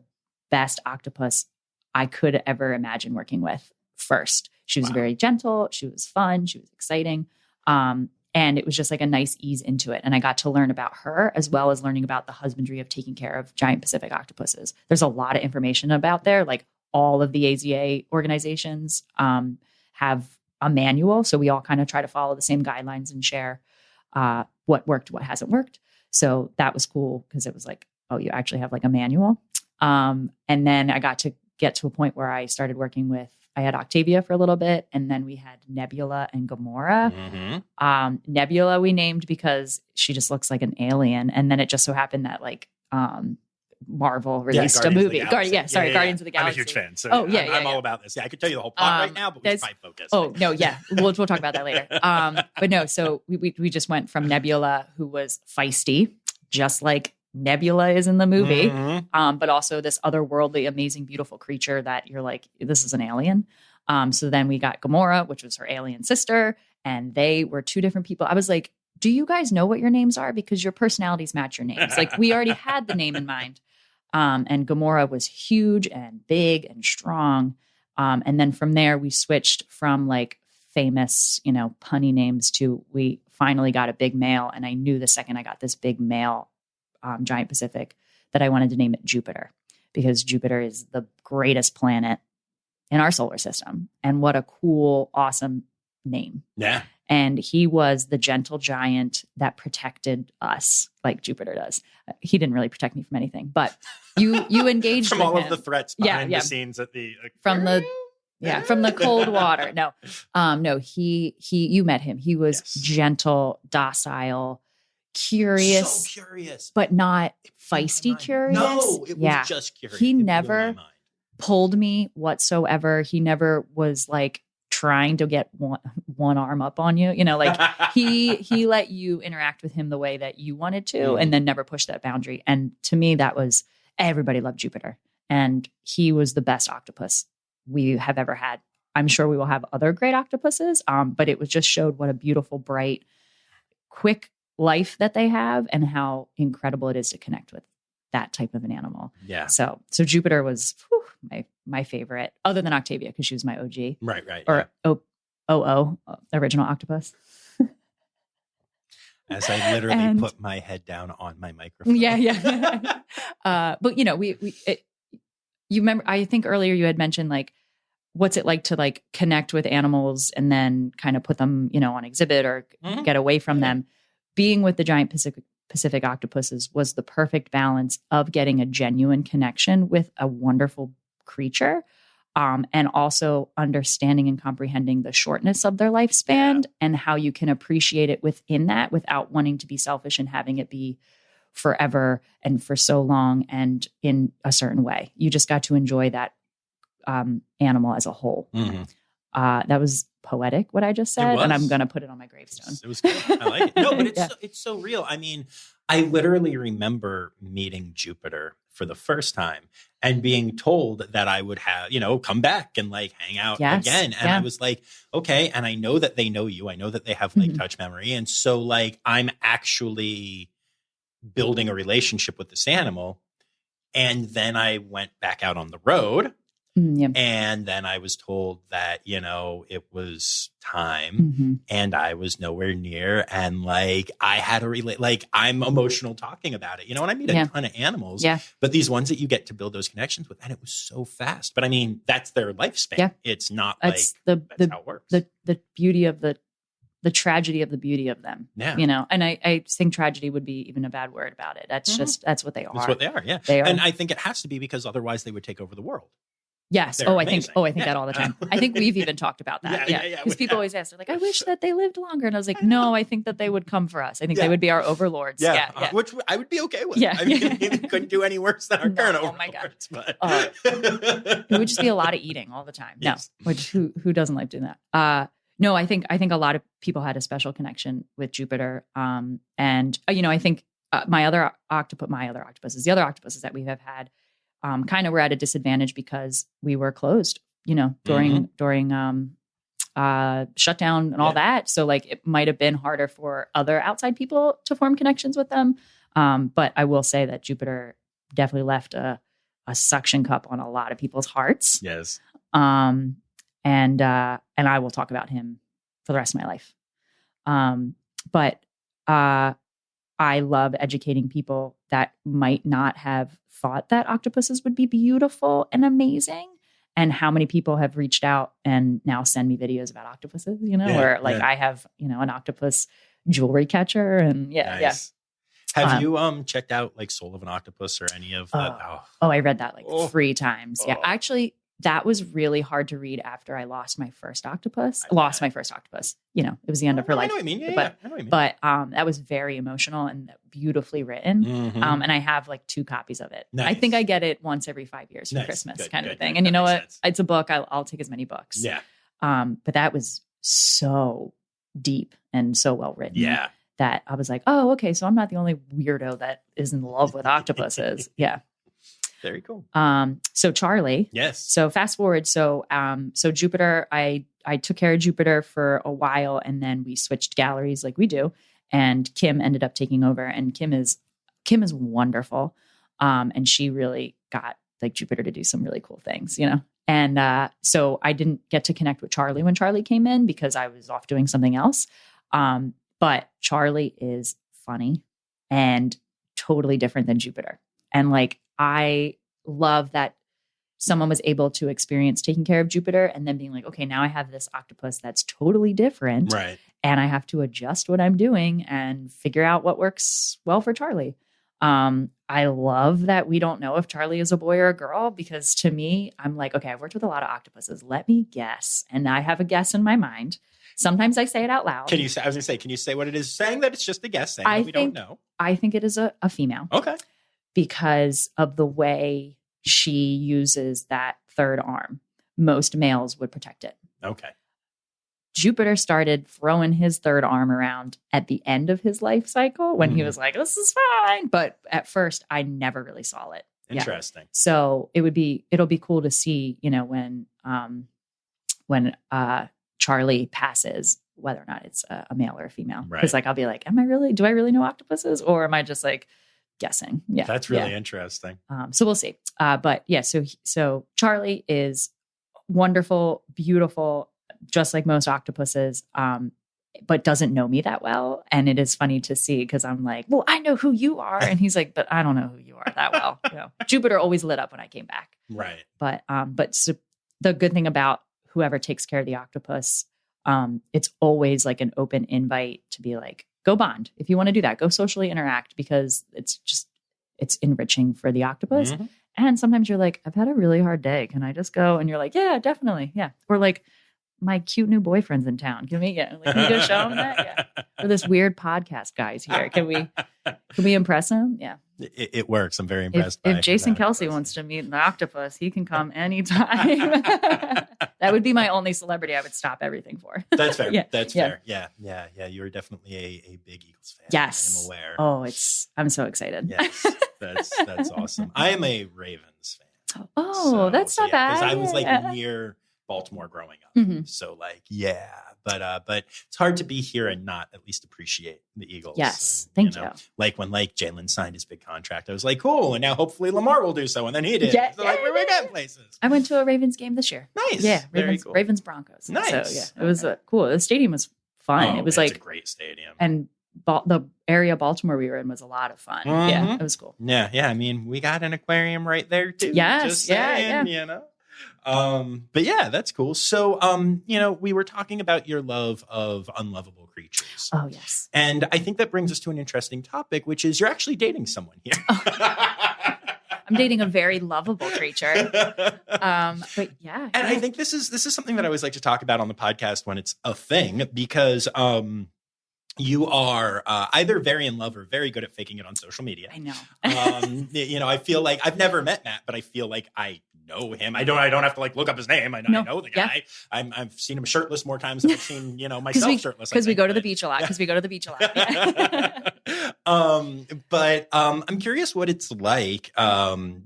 best octopus I could ever imagine working with first. She was very gentle. She was fun. She was exciting. And it was just like a nice ease into it. And I got to learn about her as well as learning about the husbandry of taking care of giant Pacific octopuses. There's a lot of information about there. Like all of the AZA organizations have a manual. So we all kind of try to follow the same guidelines and share what worked, what hasn't worked. So that was cool because it was like, oh, you actually have like a manual. And then I got to get to a point where I started working with, I had Octavia for a little bit, and then we had Nebula and Gamora. Nebula we named because she just looks like an alien. And then it just so happened that like Marvel released a movie. Guardians of the Galaxy. I'm a huge fan. So I'm all about this. Yeah, I could tell you the whole plot right now, but we should focus. Oh, no, yeah. We'll talk about that later. But no, so we just went from Nebula, who was feisty, just like Nebula is in the movie, but also this otherworldly, amazing, beautiful creature that you're like, this is an alien. So then we got Gamora, which was her alien sister, and they were 2 different people. I was like, do you guys know what your names are? Because your personalities match your names. Like we already had the name in mind. And Gamora was huge and big and strong. And then from there, we switched from like famous, punny names to we finally got a big male. And I knew the second I got this big male giant Pacific that I wanted to name it Jupiter because Jupiter is the greatest planet in our solar system. And what a cool, awesome name. Yeah. And he was the gentle giant that protected us like Jupiter does. He didn't really protect me from anything, but you engaged from with all him. of the threats behind the scenes at the from the cold water. No, you met him. He was gentle, docile, curious, but not feisty curious. No, it was just curious. He never pulled me whatsoever. He never was like trying to get one arm up on you, like he let you interact with him the way that you wanted to, and then never pushed that boundary. And to me, that was, everybody loved Jupiter, and he was the best octopus we have ever had. I'm sure we will have other great octopuses. But it was just showed what a beautiful, bright, quick life that they have and how incredible it is to connect with that type of an animal. Yeah. So Jupiter was my favorite, other than Octavia, because she was my OG. Right. Or original octopus. As I literally put my head down on my microphone. Yeah. But you remember, I think earlier you had mentioned like, what's it like to like connect with animals and then kind of put them, on exhibit or get away from them. Being with the giant Pacific octopuses was the perfect balance of getting a genuine connection with a wonderful creature. And also understanding and comprehending the shortness of their lifespan and how you can appreciate it within that without wanting to be selfish and having it be forever and for so long and in a certain way. You just got to enjoy that animal as a whole. That was poetic, what I just said, and I'm going to put it on my gravestone. It was good. I like it. No, but it's so real. I mean, I literally remember meeting Jupiter for the first time and being told that I would have, come back and like hang out again. And I was like, okay. And I know that they know you. I know that they have like touch memory. And so like, I'm actually building a relationship with this animal. And then I went back out on the road. And then I was told that, it was time and I was nowhere near. And like, I had to relate, like I'm emotional talking about it, and I meet a ton of animals, but these ones that you get to build those connections with, and it was so fast, but I mean, that's their lifespan. Yeah. It's not that's like, that's how it works. The beauty of the tragedy of the beauty of them, and I think tragedy would be even a bad word about it. That's just, that's what they are. That's what they are. Yeah. They are. And I think it has to be because otherwise they would take over the world. Yes. I think that all the time. I think we've even talked about that. Because people always ask, they're like, I wish that they lived longer. And I was like, no, I think that they would come for us. I think they would be our overlords. Which I would be okay with. I mean, we couldn't do any worse than our current overlords. Oh my God. It would just be a lot of eating all the time. Yes. No, which who doesn't like doing that? No, I think a lot of people had a special connection with Jupiter. And I think the other octopuses that we have had, kind of were at a disadvantage because we were closed, during shutdown and all that. So like it might have been harder for other outside people to form connections with them. But I will say that Jupiter definitely left a suction cup on a lot of people's hearts. Yes. And I will talk about him for the rest of my life. But I love educating people that might not have thought that octopuses would be beautiful and amazing. And how many people have reached out and now send me videos about octopuses, or like I have, an octopus jewelry catcher and nice. Have you checked out like Soul of an Octopus or any of that? I read that like 3 times. Yeah. Actually, that was really hard to read after I lost my first octopus. It was the end of her life. I know what you mean. But I know what you mean. That was very emotional and beautifully written. And I have like 2 copies of it. Nice. I think I get it once every 5 years for Christmas kind of thing. And you know what? Sense. It's a book. I'll take as many books. Yeah. But that was so deep and so well written. Yeah. That I was like, oh, okay. So I'm not the only weirdo that is in love with octopuses. Yeah. Very cool. So Charlie. Yes. So fast forward. So Jupiter, I took care of Jupiter for a while and then we switched galleries like we do. And Kim ended up taking over, and Kim is wonderful. And she really got like Jupiter to do some really cool things, And so I didn't get to connect with Charlie when Charlie came in because I was off doing something else. But Charlie is funny and totally different than Jupiter. And like, I love that someone was able to experience taking care of Jupiter and then being like, okay, now I have this octopus that's totally different. Right. And I have to adjust what I'm doing and figure out what works well for Charlie. I love that we don't know if Charlie is a boy or a girl, because to me, I'm like, okay, I've worked with a lot of octopuses. Let me guess. And I have a guess in my mind. Sometimes I say it out loud. Can you say what it is? Saying that it's just a guess, saying that we don't know. I think it is a female. Okay. Because of the way she uses that third arm. Most males would protect it. Okay. Jupiter started throwing his third arm around at the end of his life cycle when he was like, this is fine. But at first, I never really saw it. Interesting. Yeah. So it'll be cool to see, when when Charlie passes, whether or not it's a male or a female. Right. Because like I'll be like, do I really know octopuses, or am I just like guessing? Yeah, that's really interesting. So we'll see. But yeah, so Charlie is wonderful, beautiful, just like most octopuses. But doesn't know me that well. And it is funny to see because I'm like, well, I know who you are. And he's like, but I don't know who you are that well. Jupiter always lit up when I came back. Right. But so the good thing about whoever takes care of the octopus, it's always like an open invite to be like, go bond. If you want to do that, go socially interact, because it's enriching for the octopus. Mm-hmm. And sometimes you're like, I've had a really hard day. Can I just go? And you're like, yeah, definitely. Yeah. Or like, my cute new boyfriend's in town. Can we go show him that? Yeah. Or this weird podcast guy's here. Can we impress him? Yeah. It works. I'm very impressed. If Jason Kelsey wants to meet the octopus, he can come anytime. That would be my only celebrity I would stop everything for. That's fair. Yeah. That's fair. Yeah. You're definitely a big Eagles fan. Yes. I'm aware. Oh, I'm so excited. Yes. That's awesome. I am a Ravens fan. Oh, so, that's not bad. Because I was like near Baltimore growing up. Mm-hmm. So like, yeah, but it's hard to be here and not at least appreciate the Eagles. Yes. And, thank you. Like when Jalen signed his big contract, I was like, cool. And now hopefully Lamar will do so. And then he did. So like we're getting places. I went to a Ravens game this year. Nice. Yeah. Very cool. Ravens Broncos. Nice. So yeah, it was cool. The stadium was fun. It was like a great stadium. And the area of Baltimore we were in was a lot of fun. Mm-hmm. Yeah. It was cool. Yeah. I mean, we got an aquarium right there too. Yes. Just saying, but yeah, that's cool. So, we were talking about your love of unlovable creatures. Oh, yes. And I think that brings us to an interesting topic, which is you're actually dating someone here. I'm dating a very lovable creature. But yeah. And I think this is something that I always like to talk about on the podcast when it's a thing, because, you are either very in love or very good at faking it on social media. I know. I feel like I've never met Matt, but I feel like I know him. I don't have to like look up his name. I know the guy. Yeah. I've seen him shirtless more times than I've seen myself shirtless. Because we go to the beach a lot. But I'm curious what it's like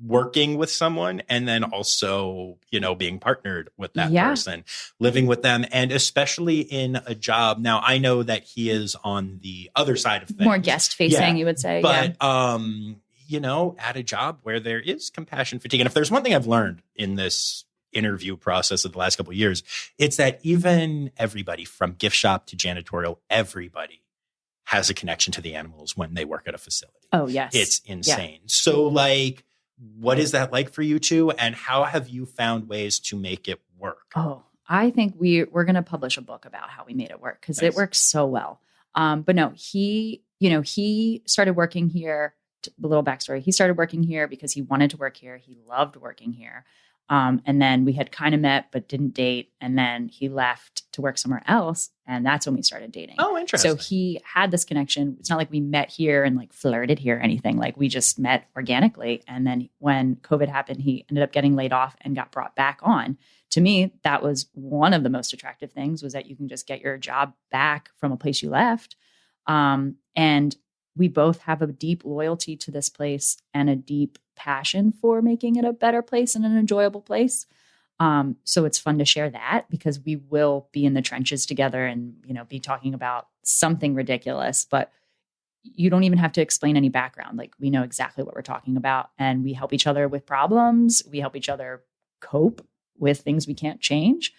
working with someone and then also being partnered with that person, living with them, and especially in a job. Now I know that he is on the other side of things, more guest facing, you would say, but at a job where there is compassion fatigue. And if there's one thing I've learned in this interview process of the last couple of years, it's that even everybody from gift shop to janitorial, everybody has a connection to the animals when they work at a facility. Oh, yes. It's insane. Yeah. So like, what is that like for you two? And how have you found ways to make it work? Oh, I think we're going to publish a book about how we made it work, because it works so well. But no, he started working here. A little backstory. He started working here because he wanted to work here. He loved working here. And then we had kind of met, but didn't date. And then he left to work somewhere else. And that's when we started dating. Oh, interesting. So he had this connection. It's not like we met here and like flirted here or anything. Like we just met organically. And then when COVID happened, he ended up getting laid off and got brought back on. To me, that was one of the most attractive things, was that you can just get your job back from a place you left. And we both have a deep loyalty to this place and a deep passion for making it a better place and an enjoyable place. So it's fun to share that, because we will be in the trenches together and, be talking about something ridiculous, but you don't even have to explain any background. Like, we know exactly what we're talking about, and we help each other with problems. We help each other cope with things we can't change.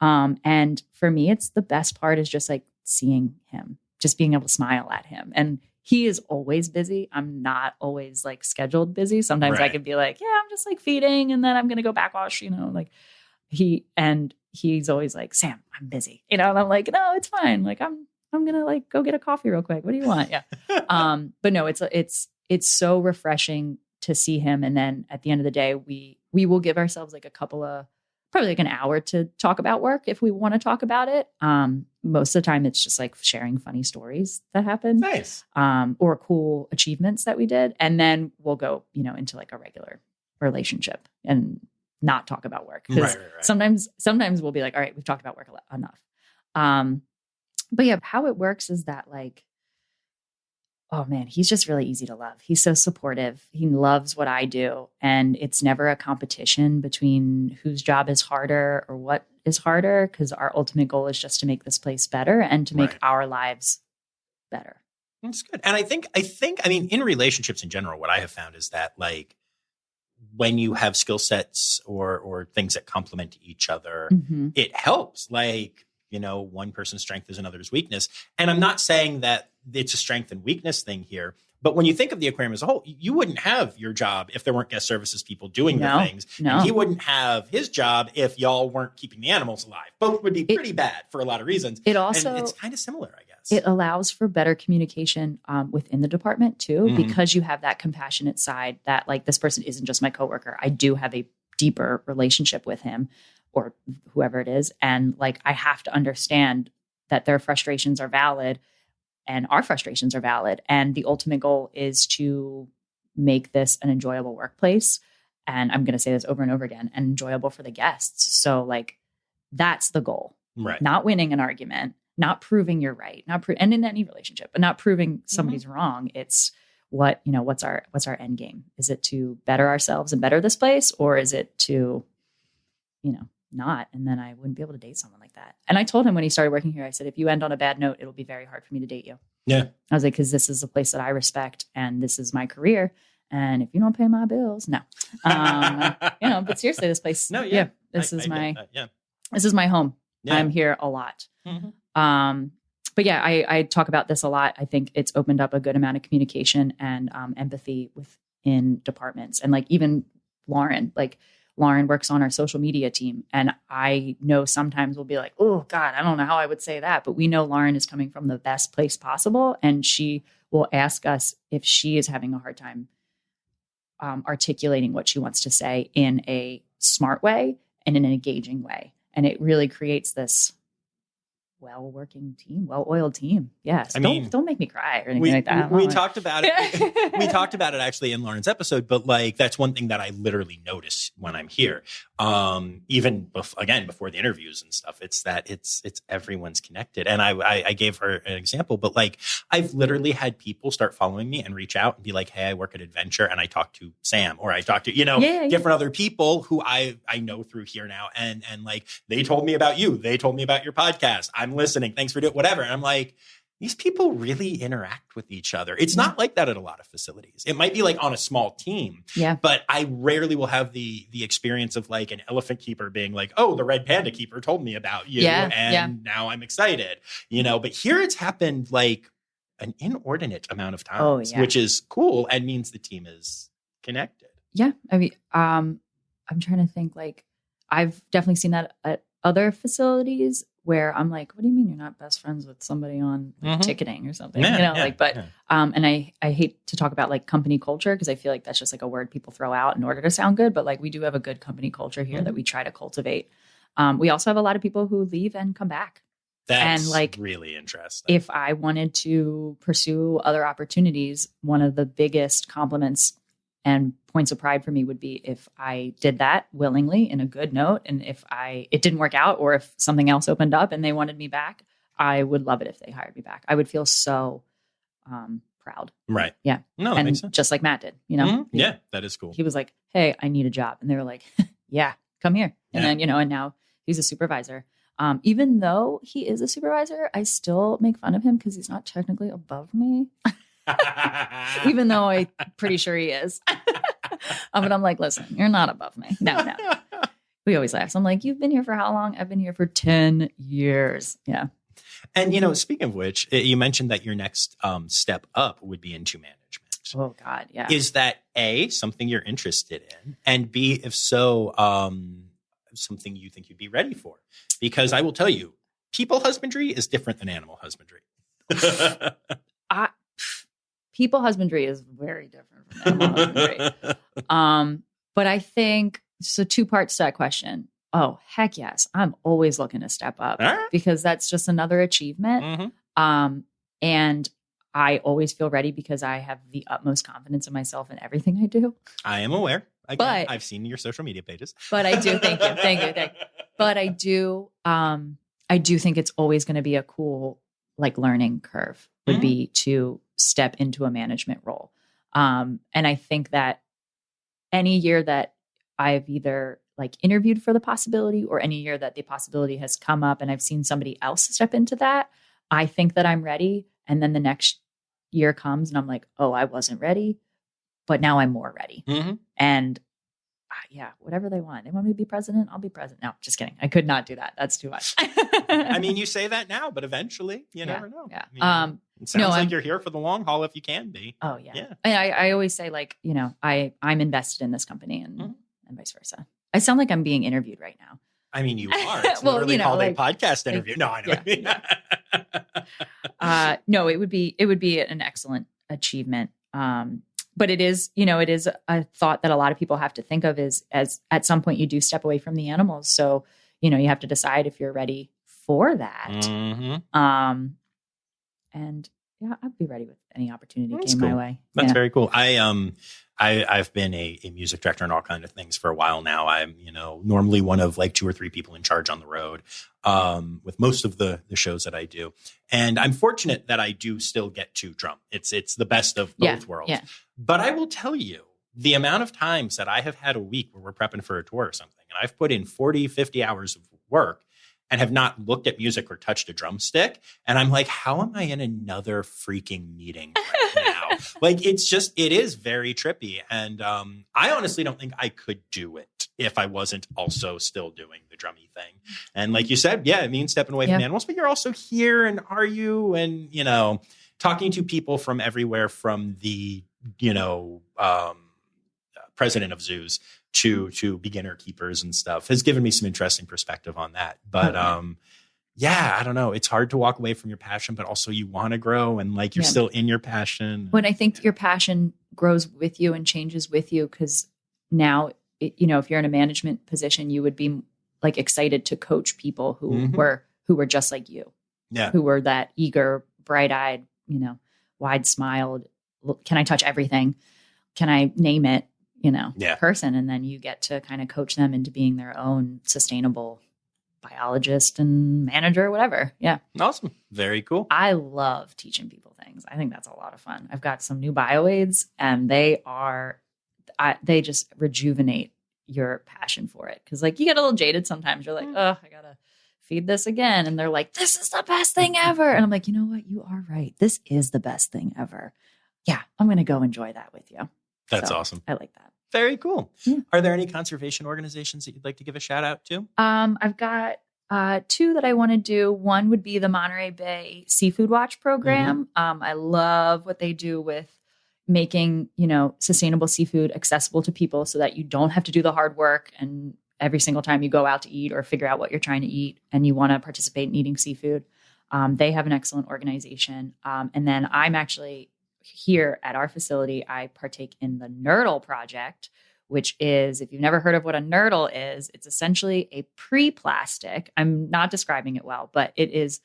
And for me, it's the best part is just like seeing him, just being able to smile at him. And he is always busy. I'm not always like scheduled busy. Sometimes I can be like, yeah, I'm just like feeding and then I'm going to go backwash, he's always like, Sam, I'm busy, and I'm like, no, it's fine. Like, I'm going to like go get a coffee real quick. What do you want? Yeah. But no, it's so refreshing to see him. And then at the end of the day, we will give ourselves like probably like an hour to talk about work if we want to talk about it. Most of the time it's just like sharing funny stories that happened. Nice. Or cool achievements that we did. And then we'll go, into like a regular relationship and not talk about work. Because sometimes we'll be like, all right, we've talked about work enough. But yeah, how it works is that like, oh man, he's just really easy to love. He's so supportive. He loves what I do. And it's never a competition between whose job is harder or what is harder, because our ultimate goal is just to make this place better and to make our lives better. That's good. And I think, I mean, in relationships in general, what I have found is that like when you have skill sets or things that complement each other, it helps. Like, you know, one person's strength is another's weakness. And I'm not saying that it's a strength and weakness thing here, but when you think of the aquarium as a whole, you wouldn't have your job if there weren't guest services people doing the things. And he wouldn't have his job if y'all weren't keeping the animals alive. Both would be pretty bad for a lot of reasons. It also, and it's kind of similar, I guess. It allows for better communication within the department too, because you have that compassionate side that like, this person isn't just my coworker. I do have a deeper relationship with him or whoever it is. And like, I have to understand that their frustrations are valid and our frustrations are valid. And the ultimate goal is to make this an enjoyable workplace. And I'm going to say this over and over again, and enjoyable for the guests. So like, that's the goal, right? Not winning an argument, not proving you're right, and in any relationship, but not proving somebody's wrong. It's what's our end game? Is it to better ourselves and better this place? Or is it to, not? And then I wouldn't be able to date someone like that. And I told him when he started working here, I said, if you end on a bad note, it'll be very hard for me to date you. Yeah. I was like, because this is a place that I respect and this is my career. And if you don't pay my bills, no. But seriously, this place, this is my home. Yeah. I'm here a lot. But yeah, I talk about this a lot. I think it's opened up a good amount of communication and empathy within departments. And like even Lauren works on our social media team. And I know sometimes we'll be like, oh God, I don't know how I would say that. But we know Lauren is coming from the best place possible. And she will ask us if she is having a hard time articulating what she wants to say in a smart way and in an engaging way. And it really creates this well-working team, well-oiled team. Yes. Don't make me cry or anything like that. We talked about it. We talked about it actually in Lauren's episode, but like, that's one thing that I literally notice when I'm here. Even before the interviews and stuff, it's that it's everyone's connected. And I gave her an example, but like, I've literally had people start following me and reach out and be like, hey, I work at Adventure and I talk to Sam, or I talk to, different other people who I know through here now. And like, they told me about you. They told me about your podcast. I'm listening. Thanks for doing whatever. And I'm like, these people really interact with each other. It's not like that at a lot of facilities. It might be like on a small team, but I rarely will have the experience of like an elephant keeper being like, oh, the red panda keeper told me about you. Now I'm excited, but here it's happened like an inordinate amount of times, which is cool and means the team is connected. Yeah. I mean, I'm trying to think, like, I've definitely seen that at other facilities where I'm like, what do you mean you're not best friends with somebody on ticketing or something? And I hate to talk about like company culture because I feel like that's just like a word people throw out in order to sound good. But like, we do have a good company culture here that we try to cultivate. We also have a lot of people who leave and come back. That's like really interesting. If I wanted to pursue other opportunities, one of the biggest compliments and points of pride for me would be if I did that willingly in a good note. And if it didn't work out, or if something else opened up and they wanted me back, I would love it if they hired me back. I would feel so proud. Right. Yeah. No, that makes sense. Just like Matt did, Yeah, that is cool. He was like, hey, I need a job. And they were like, yeah, come here. And then, and now he's a supervisor. Even though he is a supervisor, I still make fun of him because he's not technically above me. Even though I'm pretty sure he is. But I'm like, listen, you're not above me. No. We always laugh. So I'm like, you've been here for how long? I've been here for 10 years. Yeah. And, speaking of which, you mentioned that your next step up would be into management. Oh, God. Yeah. Is that A, something you're interested in? And B, if so, something you think you'd be ready for? Because I will tell you, people husbandry is different than animal husbandry. People husbandry is very different from animal husbandry. But I think, so 2 parts to that question. Oh, heck yes. I'm always looking to step up because that's just another achievement. And I always feel ready because I have the utmost confidence in myself in everything I do. I am aware. Again, I've seen your social media pages. But I do. Thank you. But I do think it's always going to be a cool, like, learning curve would be to step into a management role. And I think that any year that I've either like interviewed for the possibility or any year that the possibility has come up and I've seen somebody else step into that, I think that I'm ready. And then the next year comes and I'm like, oh, I wasn't ready, but now I'm more ready. Mm-hmm. And yeah, whatever they want. They want me to be president, I'll be president. No, just kidding. I could not do that. That's too much. I mean, you say that now, but eventually you never know. Yeah. I mean, it sounds like you're here for the long haul if you can be. Oh yeah. Yeah. And I always say like, I'm invested in this company and vice versa. I sound like I'm being interviewed right now. I mean, you are. It's Well, literally called like, a podcast interview. No, I know. Yeah. No, it would be an excellent achievement. But it is a thought that a lot of people have to think of is as at some point you do step away from the animals. So, you have to decide if you're ready for that. Mm-hmm. And yeah, I'd be ready with any opportunity That's came cool. my way. That's very cool. I've been a music director and all kinds of things for a while now. I'm, normally one of like 2 or 3 people in charge on the road, with most of the shows that I do. And I'm fortunate that I do still get to drum. It's the best of both worlds. Yeah. But I will tell you the amount of times that I have had a week where we're prepping for a tour or something, and I've put in 40, 50 hours of work and have not looked at music or touched a drumstick. And I'm like, how am I in another freaking meeting right now? Like, it is very trippy. And I honestly don't think I could do it if I wasn't also still doing the drummy thing. And like you said, yeah, it means stepping away from the animals, but you're also here and are you? And, talking to people from everywhere from the, president of zoos to beginner keepers and stuff has given me some interesting perspective on that. But I don't know. It's hard to walk away from your passion, but also you want to grow and like you're still in your passion. When I think your passion grows with you and changes with you, because now, if you're in a management position, you would be like excited to coach people who were just like you, who were that eager, bright-eyed, wide-smiled. Can I touch everything? Can I name it? Person. And then you get to kind of coach them into being their own sustainable biologist and manager, whatever. Yeah. Awesome. Very cool. I love teaching people things. I think that's a lot of fun. I've got some new bioaids and they just rejuvenate your passion for it. Cause like you get a little jaded sometimes. You're like, oh, I gotta feed this again. And they're like, this is the best thing ever. And I'm like, you know what? You are right. This is the best thing ever. Yeah. I'm going to go enjoy that with you. That's awesome. I like that. Very cool. Yeah. Are there any conservation organizations that you'd like to give a shout out to? I've got 2 that I want to do. One would be the Monterey Bay Seafood Watch program. I love what they do with making, sustainable seafood accessible to people so that you don't have to do the hard work. And every single time you go out to eat or figure out what you're trying to eat and you want to participate in eating seafood, they have an excellent organization. And then I'm actually here at our facility, I partake in the Nurdle Project, which is, if you've never heard of what a nurdle is, it's essentially a pre-plastic. I'm not describing it well, but it is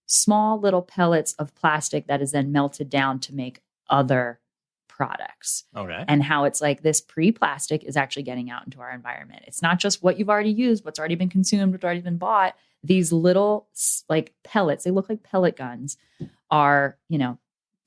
small little pellets of plastic that is then melted down to make other products. Okay. And how it's like this pre-plastic is actually getting out into our environment. It's not just what you've already used, what's already been consumed, what's already been bought. These little like pellets, they look like pellet guns, are,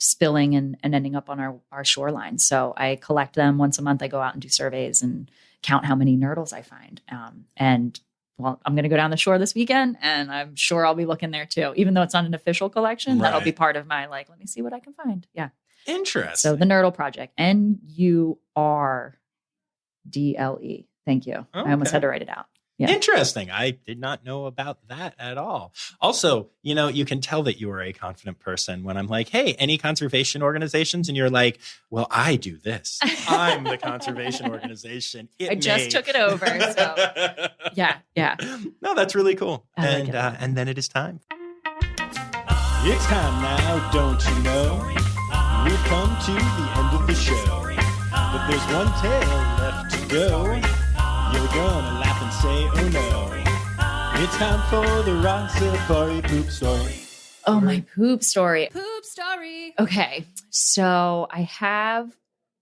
spilling and ending up on our shoreline. So I collect them once a month. I go out and do surveys and count how many nurdles I find. I'm going to go down the shore this weekend and I'm sure I'll be looking there too, even though it's not an official collection. Right. That'll be part of my, let me see what I can find. Yeah. Interesting. So the Nurdle Project, NURDLE. Thank you. Okay. I almost had to write it out. Yeah. Interesting. I did not know about that at all. Also, you can tell that you are a confident person when I'm like, hey, any conservation organizations? And you're like, well, I do this. I'm the conservation organization. I just took it over. So yeah. No, that's really cool. And then it is time. It's time now, don't you know? We've come to the end of the show. But there's one tail left to go. You're gonna laugh and say, oh no. It's time for the Rossifari poop story. Oh, my poop story. Poop story. Okay, so I have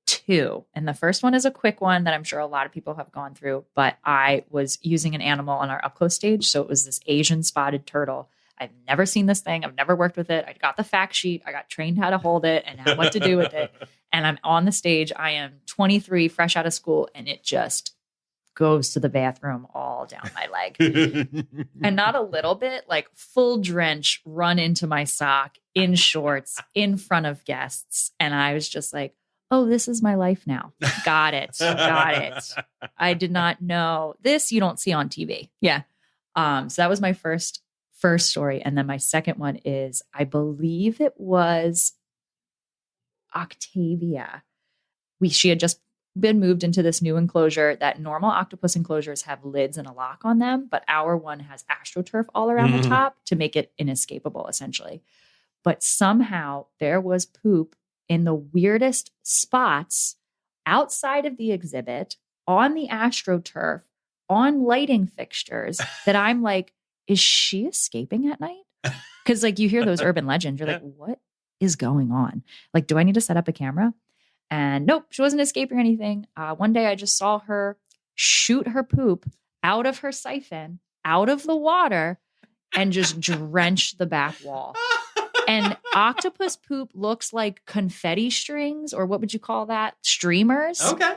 2. And the first one is a quick one that I'm sure a lot of people have gone through. But I was using an animal on our up close stage. So it was this Asian spotted turtle. I've never seen this thing. I've never worked with it. I got the fact sheet. I got trained how to hold it and what to do with it. And I'm on the stage. I am 23, fresh out of school, and it just goes to the bathroom all down my leg. And not a little bit, like full drench, run into my sock in shorts in front of guests. And I was just like, oh, this is my life now. Got it. Got it. I did not know this. You don't see on TV. Yeah. So that was my first story. And then my second one is, I believe it was Octavia. She had just been moved into this new enclosure that normal octopus enclosures have lids and a lock on them, but our one has AstroTurf all around the top to make it inescapable, essentially. But somehow there was poop in the weirdest spots outside of the exhibit, on the AstroTurf, on lighting fixtures that I'm like, is she escaping at night? Because like you hear those urban legends, you're like, what is going on? Like, do I need to set up a camera? And nope, she wasn't escaping anything. One day I just saw her shoot her poop out of her siphon, out of the water, and just drench the back wall. And octopus poop looks like confetti strings, or what would you call that? Streamers. Okay.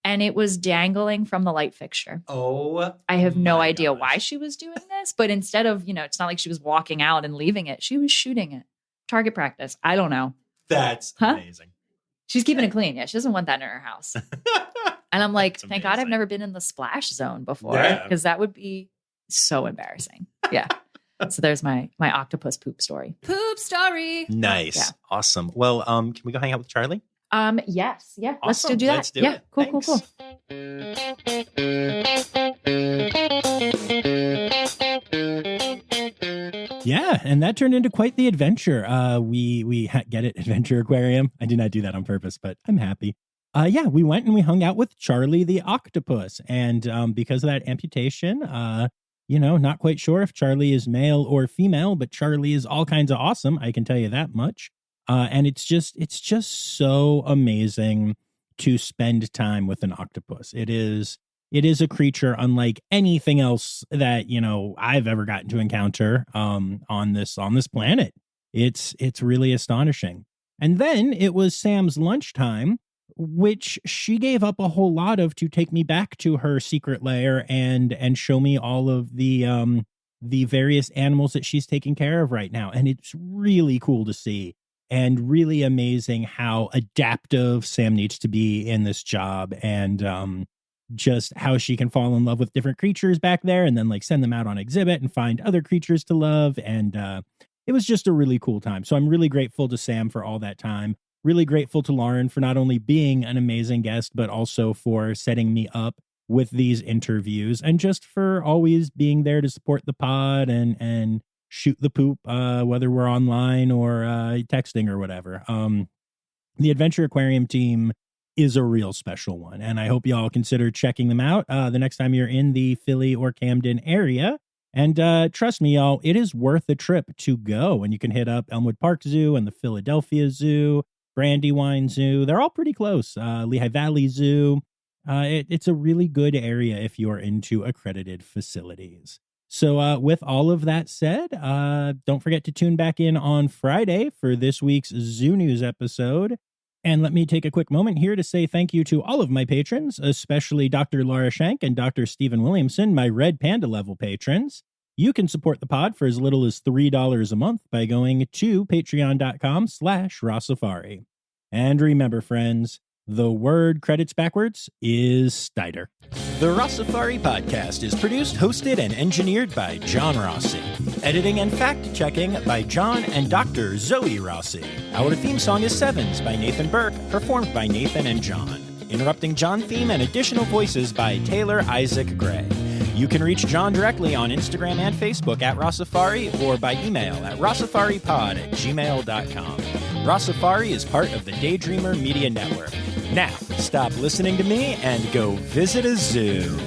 And it was dangling from the light fixture. Oh, I have no idea why she was doing this, but instead of, it's not like she was walking out and leaving it. She was shooting it. Target practice. I don't know. That's amazing. She's keeping it clean. Yeah, she doesn't want that in her house. And I'm like, That's thank God I've amazing. never been in the splash zone before, Yeah. because that would be so embarrassing. Yeah. So there's my octopus poop story. Poop story. Nice. Yeah. Awesome. Well, can we go hang out with Charlie? Yes. Yeah. Awesome. Let's do that. Let's do yeah. it. Cool, Thanks. cool. Yeah, and that turned into quite the adventure. We get it, Adventure Aquarium. I did not do that on purpose, but I'm happy. Yeah, we went and we hung out with Charlie the octopus, and because of that amputation, not quite sure if Charlie is male or female, but Charlie is all kinds of awesome. I can tell you that much. And it's just so amazing to spend time with an octopus. It is a creature unlike anything else that, I've ever gotten to encounter on this planet. It's really astonishing. And then it was Sam's lunchtime, which she gave up a whole lot of to take me back to her secret lair and show me all of the various animals that she's taking care of right now. And it's really cool to see. And really amazing how adaptive Sam needs to be in this job, and just how she can fall in love with different creatures back there and then like send them out on exhibit and find other creatures to love. And it was just a really cool time. So I'm really grateful to Sam for all that time. Really grateful to Lauren for not only being an amazing guest, but also for setting me up with these interviews, and just for always being there to support the pod and shoot the poop, whether we're online or texting or whatever. The Adventure Aquarium team is a real special one, and I hope y'all consider checking them out the next time you're in the Philly or Camden area. And trust me, y'all, it is worth a trip to go. And you can hit up Elmwood Park Zoo and the Philadelphia Zoo, Brandywine Zoo. They're all pretty close. Lehigh Valley Zoo. It's a really good area if you're into accredited facilities. So with all of that said, don't forget to tune back in on Friday for this week's Zoo News episode. And let me take a quick moment here to say thank you to all of my patrons, especially Dr. Laura Schenk and Dr. Stephen Williamson, my Red Panda level patrons. You can support the pod for as little as $3 a month by going to patreon.com/Rossifari. And remember, friends, the word credits backwards is Stider. The Rossifari podcast is produced, hosted, and engineered by John Rossi. Editing and fact-checking by John and Dr. Zoe Rossi. Our theme song is Sevens by Nathan Burke, performed by Nathan and John. Interrupting John theme and additional voices by Taylor Isaac Gray. You can reach John directly on Instagram and Facebook at Rossifari, or by email at rossifaripod@gmail.com. Rossifari is part of the Daydreamer Media Network. Now, stop listening to me and go visit a zoo.